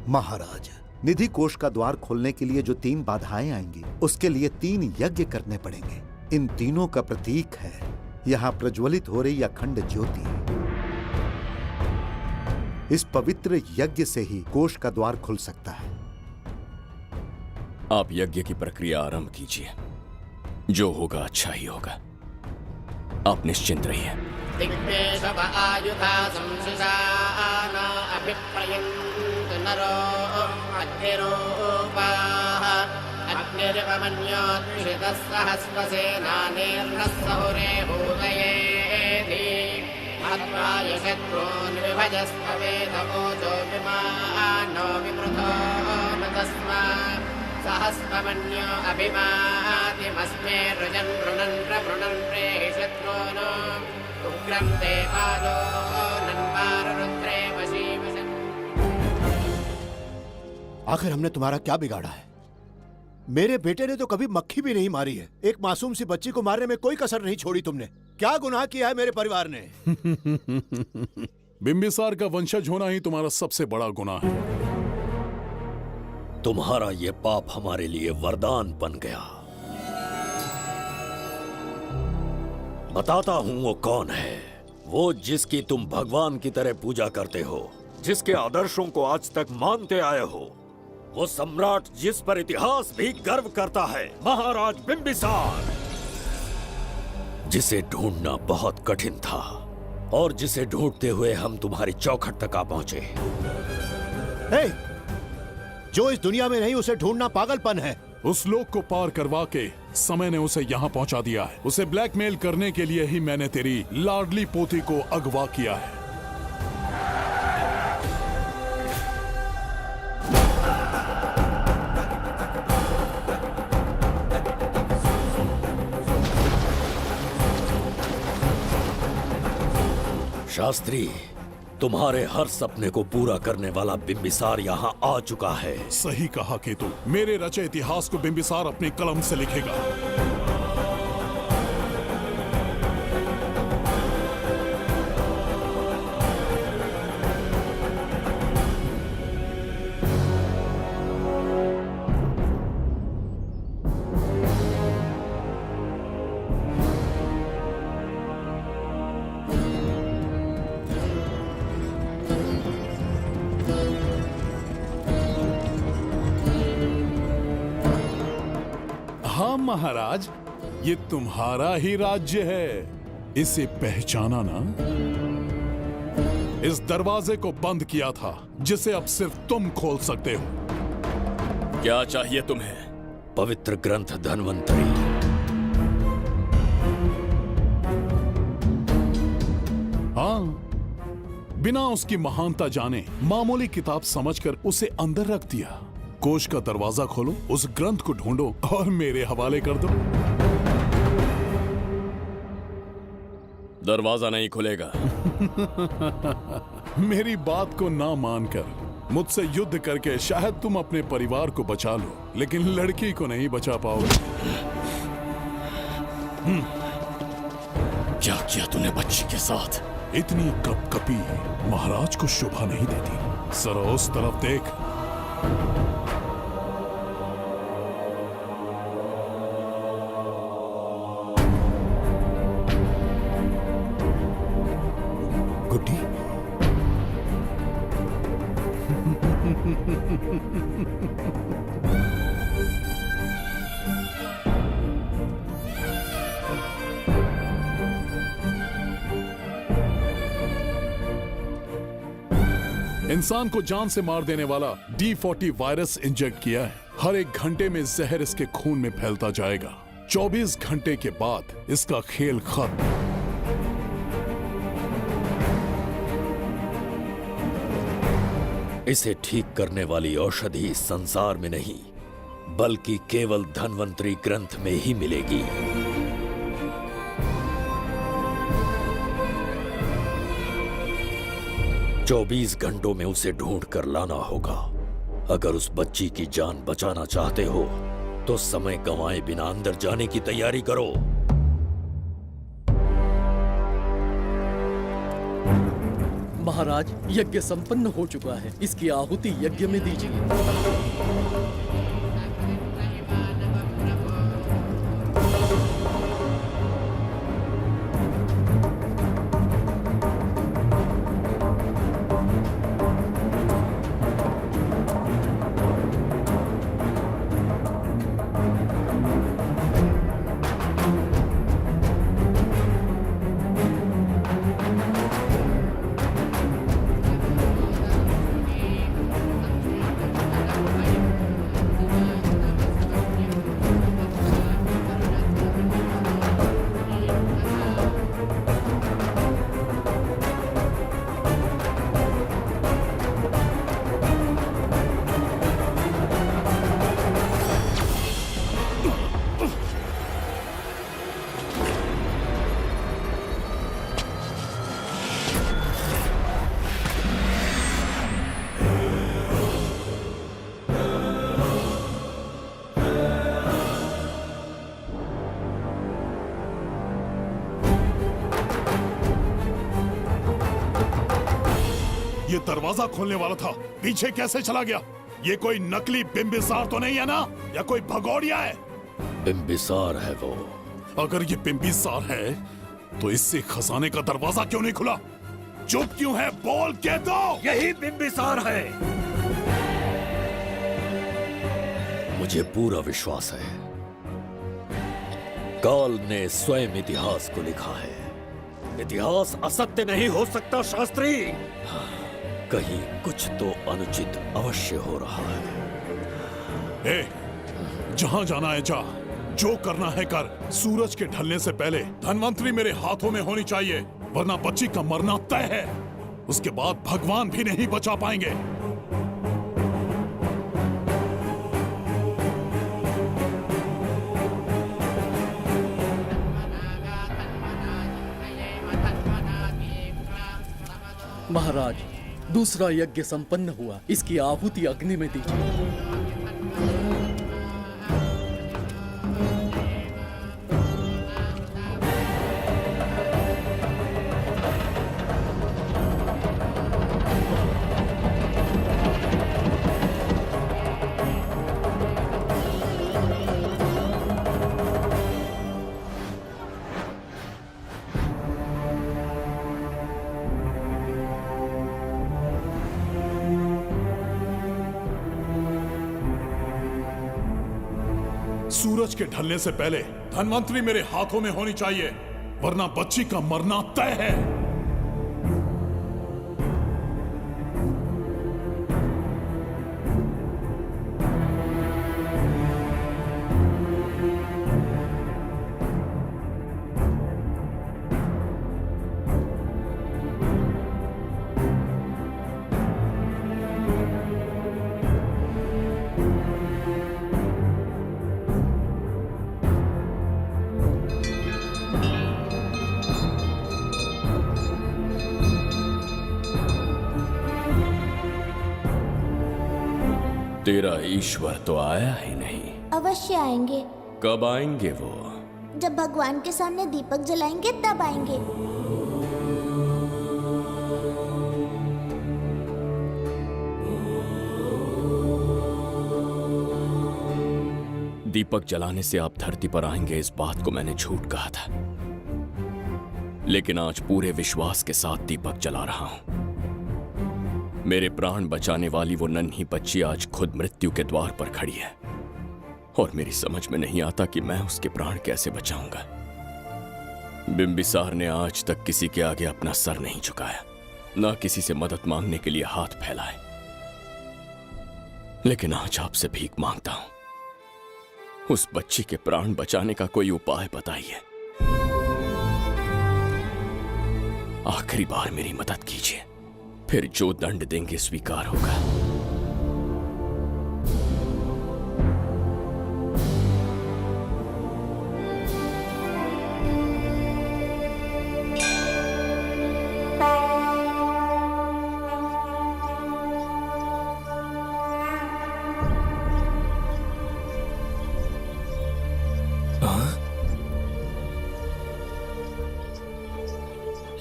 महाराज, निधि कोष का द्वार खोलने के लिए जो 3 बाधाएं आएंगी, उसके लिए 3 यज्ञ करने पड़ेंगे। इन तीनों का प्रतीक है यहाँ प्रज्वलित हो रही अखंड ज्योति। इस पवित्र यज्ञ से ही कोष का द्वार खुल सकता है। आप यज्ञ की प्रक्रिया आरंभ कीजिए, जो होगा अच्छा ही होगा। आप निश्चिंत रहिए। दिग्देशव आयुधा संसृजाना अभिप्रयन्त नरो अग्निरूपाः अग्निरिवमन्योत्क्षितः सहस्रसेनानेर्नः सहुरे भूतयेति हत्वाय शत्रून् विभजस्त्ववेदमोजो विमानो विमृतो न तस्मात् सहस्रमन्यो अभिमातिमस्मे रुजन् रुणन् प्रवृणन् प्रेहि शत्रून् उग्रं ते पादो नन्वारुद्रे वशीवशन्। आखिर हमने तुम्हारा क्या बिगाड़ा है? मेरे बेटे ने तो कभी मक्खी भी नहीं मारी है। एक मासूम सी बच्ची को मारने में कोई कसर नहीं छोड़ी तुमने। क्या गुनाह किया है मेरे परिवार ने? बिम्बिसार का वंशज होना ही तुम्हारा सबसे बड़ा गुनाह है। तुम्हारा ये पाप हमारे लिए वरदान बन गया। बताता हूं वो कौन है। वो जिसकी तुम भगवान की तरह पूजा करते हो, जिसके आदर्शों को आज तक मानते आए हो, वो सम्राट जिस पर इतिहास भी गर्व करता है, महाराज बिंबिसार, जिसे ढूंढना बहुत कठिन था और जिसे ढूंढते हुए हम तुम्हारी चौखट तक आ पहुंचे। जो इस दुनिया में नहीं उसे ढूंढना पागलपन है। उस लोक को पार करवा के समय ने उसे यहाँ पहुंचा दिया है। उसे ब्लैकमेल करने के लिए ही मैंने तेरी लाडली पोती को अगवा किया है। शास्त्री, तुम्हारे हर सपने को पूरा करने वाला बिंबिसार यहाँ आ चुका है। सही कहा केतु, मेरे रचे इतिहास को बिंबिसार अपनी कलम से लिखेगा। हाँ महाराज, ये तुम्हारा ही राज्य है, इसे पहचाना ना। इस दरवाजे को बंद किया था जिसे अब सिर्फ तुम खोल सकते हो। क्या चाहिए तुम्हें? पवित्र ग्रंथ धन्वंतरी। हाँ, बिना उसकी महानता जाने मामूली किताब समझकर उसे अंदर रख दिया। कोष का दरवाजा खोलो, उस ग्रंथ को ढूंढो और मेरे हवाले कर दो। दरवाजा नहीं खुलेगा। मेरी बात को ना मानकर मुझसे युद्ध करके शायद तुम अपने परिवार को बचा लो, लेकिन लड़की को नहीं बचा पाओगे। क्या किया तूने बच्ची के साथ? इतनी कपकपी महाराज को शोभा नहीं देती। जरा उस तरफ देख। गुड्डी, इंसान को जान से मार देने वाला D40 वायरस इंजेक्ट किया है। हर एक घंटे में जहर इसके खून में फैलता जाएगा। 24 घंटे के बाद इसका खेल खत्म। इसे ठीक करने वाली औषधि संसार में नहीं, बल्कि केवल धन्वंतरी ग्रंथ में ही मिलेगी। चौबीस घंटों में उसे ढूंढ कर लाना होगा। अगर उस बच्ची की जान बचाना चाहते हो तो समय गंवाए बिना अंदर जाने की तैयारी करो। महाराज, यज्ञ संपन्न हो चुका है। इसकी आहुति यज्ञ में दीजिए। ये दरवाजा खोलने वाला था, पीछे कैसे चला गया? ये कोई नकली बिंबिसार तो नहीं है ना, या कोई भगोड़िया है? बिंबिसार है वो। अगर ये बिंबिसार है तो इससे खजाने का दरवाजा क्यों नहीं खुला? चुप क्यों है? बोल के दो। यही बिंबिसार है। मुझे पूरा विश्वास है, काल ने स्वयं इतिहास को लिखा है। इतिहास असत्य नहीं हो सकता शास्त्री। कहीं कुछ तो अनुचित अवश्य हो रहा है। ए, जहां जाना है जा, जो करना है कर। सूरज के ढलने से पहले धनवंतरी मेरे हाथों में होनी चाहिए, वरना बच्ची का मरना तय है। उसके बाद भगवान भी नहीं बचा पाएंगे। महाराज, दूसरा यज्ञ संपन्न हुआ, इसकी आहुति अग्नि में दीजिए। सूरज के ढलने से पहले धनवंतरी मेरे हाथों में होनी चाहिए, वरना बच्ची का मरना तय है। तेरा ईश्वर तो आया ही नहीं। अवश्य आएंगे। कब आएंगे वो? जब भगवान के सामने दीपक जलाएंगे तब आएंगे। दीपक जलाने से आप धरती पर आएंगे, इस बात को मैंने झूठ कहा था, लेकिन आज पूरे विश्वास के साथ दीपक जला रहा हूं। मेरे प्राण बचाने वाली वो नन्ही बच्ची आज खुद मृत्यु के द्वार पर खड़ी है, और मेरी समझ में नहीं आता कि मैं उसके प्राण कैसे बचाऊंगा। बिंबिसार ने आज तक किसी के आगे अपना सर नहीं झुकाया, ना किसी से मदद मांगने के लिए हाथ फैलाए, लेकिन आज आपसे भीख मांगता हूं। उस बच्ची के प्राण बचाने का कोई उपाय बताइए। आखिरी बार मेरी मदद कीजिए, फिर जो दंड देंगे स्वीकार होगा।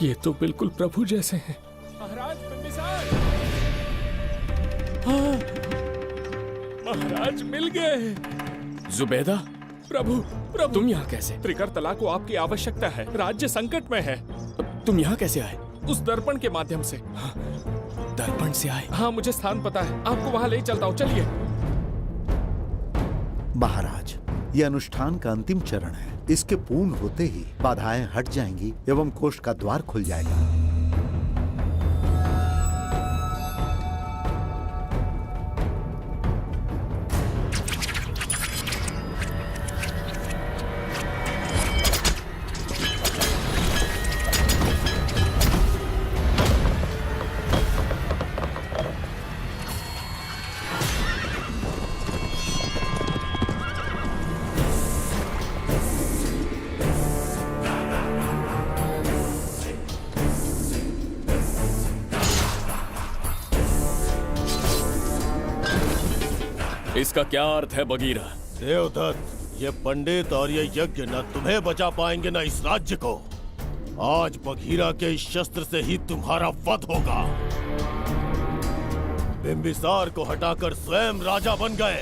ये तो बिल्कुल प्रभु जैसे हैं। महाराज बिंबिसार! हाँ, महाराज मिल गए। जुबैदा, प्रभु प्रभु, तुम यहाँ कैसे? त्रिकर्तला को आपकी आवश्यकता है, राज्य संकट में है। तुम यहाँ कैसे आए? उस दर्पण के माध्यम से। हाँ, दर्पण से आए? हाँ, मुझे स्थान पता है, आपको वहाँ ले चलता हूँ, चलिए। महाराज, ये अनुष्ठान का अंतिम चरण है। इसके पूर्ण होते ही बाधाएं हट जाएंगी एवं कोष का द्वार खुल जाएगा। इसका क्या अर्थ है बगीरा? देवदत्त, ये पंडित और ये यज्ञ न तुम्हें बचा पाएंगे न इस राज्य को। आज बगीरा के इस शस्त्र से ही तुम्हारा वध होगा। बिंबिसार को हटाकर स्वयं राजा बन गए।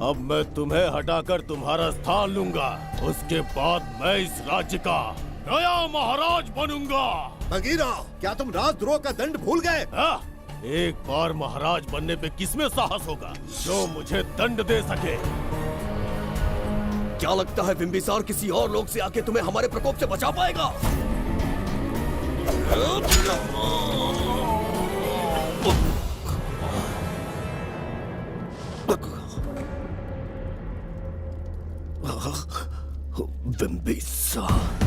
अब मैं तुम्हें हटाकर तुम्हारा स्थान लूंगा। उसके बाद मैं इस राज्य का नया महाराज बनूंगा। बगीरा, क्या तुम राजद्रोह का दंड भूल गए? एक बार महाराज बनने पे किसमें साहस होगा जो मुझे दंड दे सके? क्या लगता है बिंबिसार किसी और लोग से आके तुम्हें हमारे प्रकोप से बचा पाएगा? बिंबिसार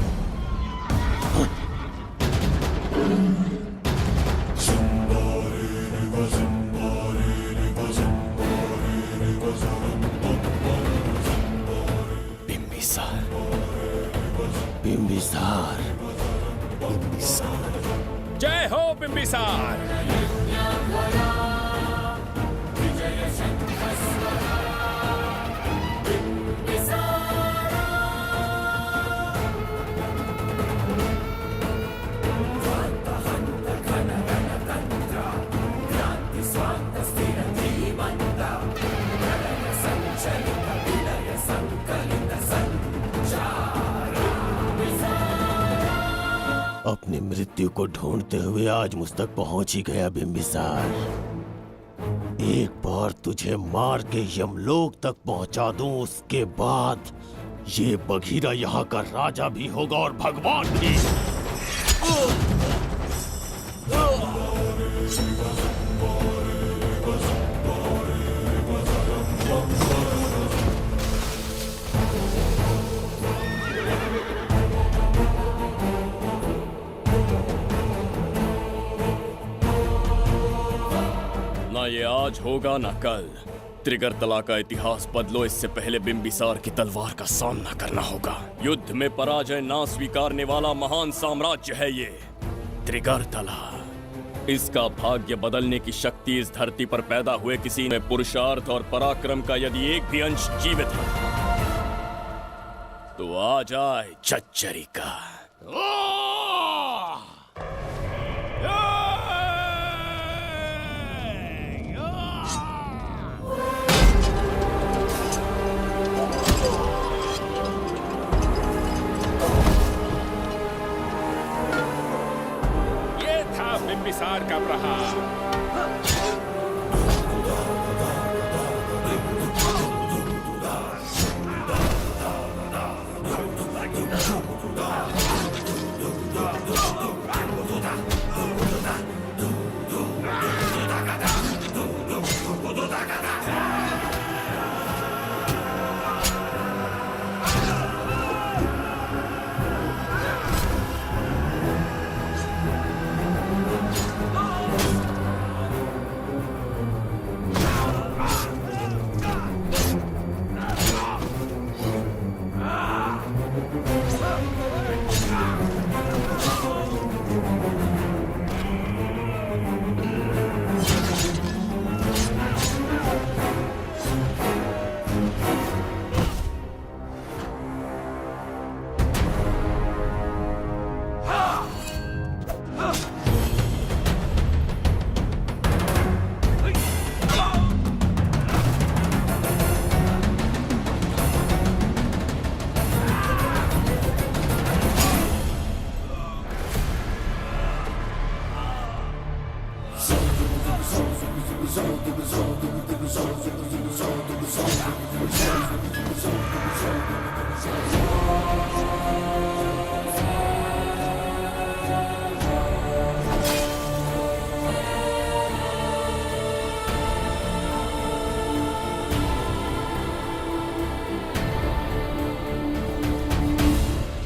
बिंबिसार जय हो बिंबिसार। अपनी मृत्यु को ढूंढते हुए आज मुझ तक पहुंच ही गया बिंबिसार। एक बार तुझे मार के यमलोक तक पहुंचा दूं, उसके बाद ये बघीरा यहाँ का राजा भी होगा और भगवान भी। ना ये आज होगा ना कल। त्रिगर्तला का इतिहास बदलो, इससे पहले बिंबिसार की तलवार का सामना करना होगा। युद्ध में पराजय ना स्वीकारने वाला महान साम्राज्य है ये त्रिगर्तला। इसका भाग्य बदलने की शक्ति इस धरती पर पैदा हुए किसी में पुरुषार्थ और पराक्रम का यदि एक भी अंश जीवित है तो आ जाए झज्जरी का। बिंबिसार का प्रहार।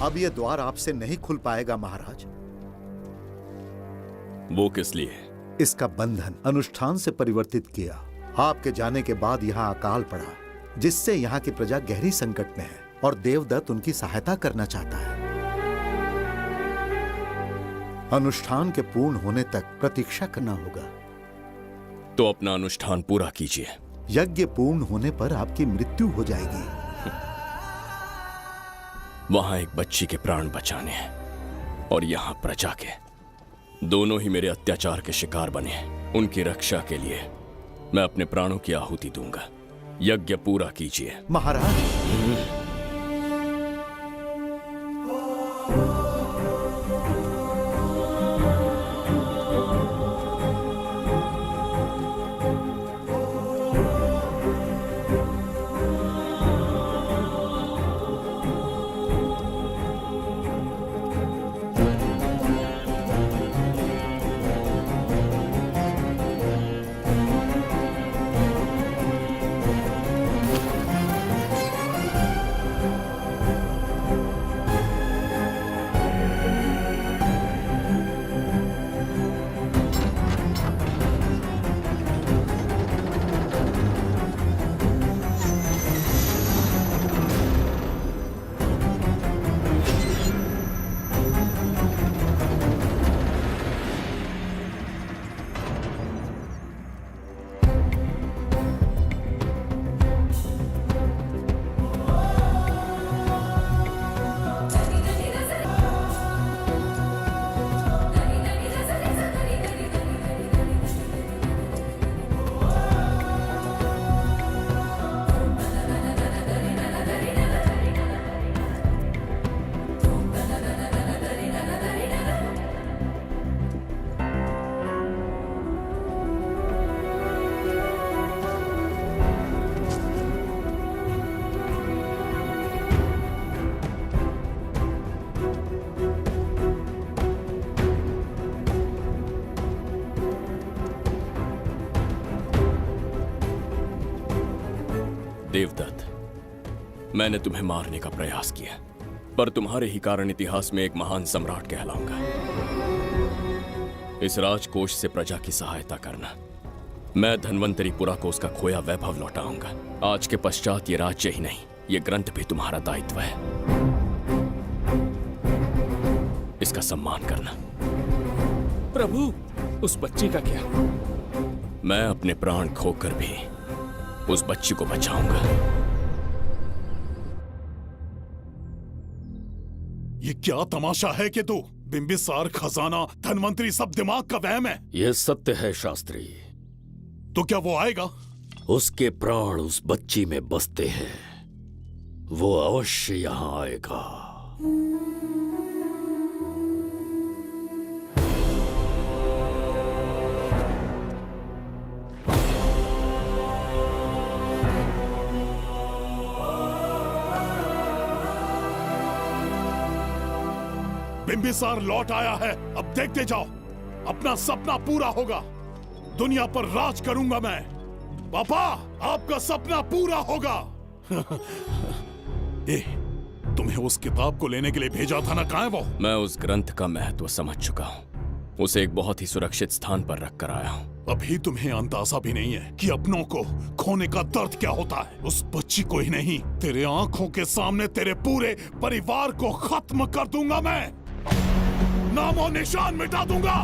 अब ये द्वार आपसे नहीं खुल पाएगा महाराज। वो किस लिए? इसका बंधन अनुष्ठान से परिवर्तित किया। आपके जाने के बाद यहाँ अकाल पड़ा, जिससे यहाँ की प्रजा गहरी संकट में है और देवदत्त उनकी सहायता करना चाहता है। अनुष्ठान के पूर्ण होने तक प्रतीक्षा करना होगा। तो अपना अनुष्ठान पूरा कीजिए। यज्ञ पूर्ण होने पर आपकी मृत्यु हो जाएगी। वहां एक बच्ची के प्राण बचाने हैं और यहां प्रजा के, दोनों ही मेरे अत्याचार के शिकार बने हैं। उनकी रक्षा के लिए मैं अपने प्राणों की आहुति दूंगा। यज्ञ पूरा कीजिए। महाराज। देवदत्त, मैंने तुम्हें मारने का प्रयास किया, पर तुम्हारे ही कारण इतिहास में एक महान सम्राट कहलाऊंगा। इस राजकोष से प्रजा की सहायता करना। मैं धन्वंतरीपुरा को उसका खोया वैभव लौटाऊंगा। आज के पश्चात ये राज्य ही नहीं, ये ग्रंथ भी तुम्हारा दायित्व है। इसका सम्मान करना। प्रभु, उस बच्ची का क्या? मैं अपने प्राण खोकर भी उस बच्ची को बचाऊंगा। ये क्या तमाशा है कि तू बिंबिसार, खजाना, धनवंतरी सब दिमाग का वहम है? यह सत्य है शास्त्री। तो क्या वो आएगा? उसके प्राण उस बच्ची में बसते हैं, वो अवश्य यहां आएगा। बिंबिसार लौट आया है, अब देखते जाओ, अपना सपना पूरा होगा। दुनिया पर राज करूंगा मैं। पापा, आपका सपना पूरा होगा। ए, तुम्हें उस किताब को लेने के लिए भेजा था ना, कहाँ है वो? मैं उस ग्रंथ का महत्व समझ चुका हूँ। उसे एक बहुत ही सुरक्षित स्थान पर रख कर आया हूँ। अभी तुम्हें अंदाजा भी नहीं है कि अपनों को खोने का दर्द क्या होता है। उस बच्ची को ही नहीं, तेरे आंखों के सामने तेरे पूरे परिवार को खत्म कर दूंगा मैं। नामो निशान मिटा दूंगा।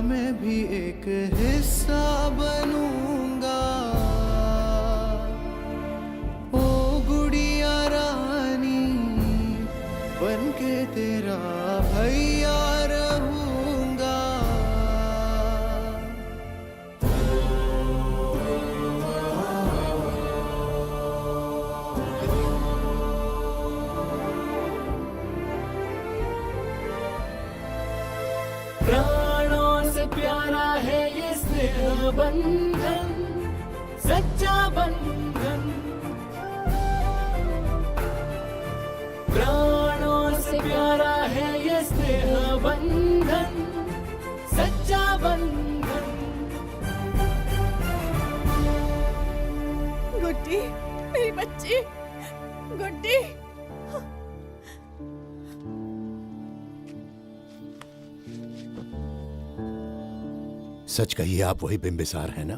मैं भी एक हिस्सा बनूंगा। ओ गुड़िया रानी बनके तेरा भैया रहूंगा। प्राणों से प्यारा है ये स्नेह बंधन, सच्चा बंधन। प्राणों से प्यारा है ये स्नेह बंधन, सच्चा बंधन। गुड्डी, मेरी बच्ची, गुड्डी। सच कहिए, आप वही बिंबिसार है ना,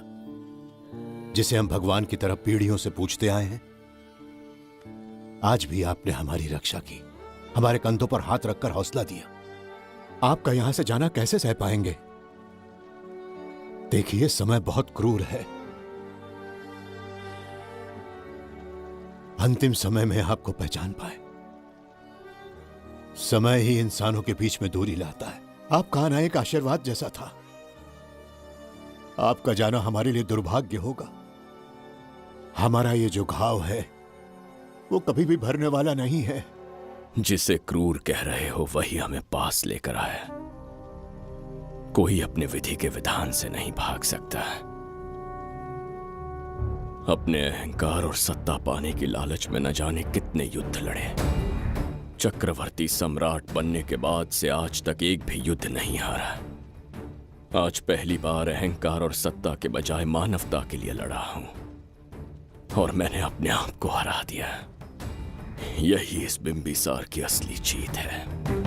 जिसे हम भगवान की तरफ पीढ़ियों से पूछते आए हैं? आज भी आपने हमारी रक्षा की, हमारे कंधों पर हाथ रखकर हौसला दिया। आपका यहां से जाना कैसे सह पाएंगे? देखिए, समय बहुत क्रूर है। अंतिम समय में आपको पहचान पाए। समय ही इंसानों के बीच में दूरी लाता है। आपका आना एक आशीर्वाद जैसा था। आपका जाना हमारे लिए दुर्भाग्य होगा। हमारा ये जो घाव है वो कभी भी भरने वाला नहीं है। जिसे क्रूर कह रहे हो वही हमें पास लेकर आया। कोई अपने विधि के विधान से नहीं भाग सकता। अपने अहंकार और सत्ता पाने की लालच में न जाने कितने युद्ध लड़े। चक्रवर्ती सम्राट बनने के बाद से आज तक एक भी युद्ध नहीं हारा। आज पहली बार अहंकार और सत्ता के बजाय मानवता के लिए लड़ा हूं, और मैंने अपने आप को हरा दिया। यही इस बिंबिसार की असली जीत है।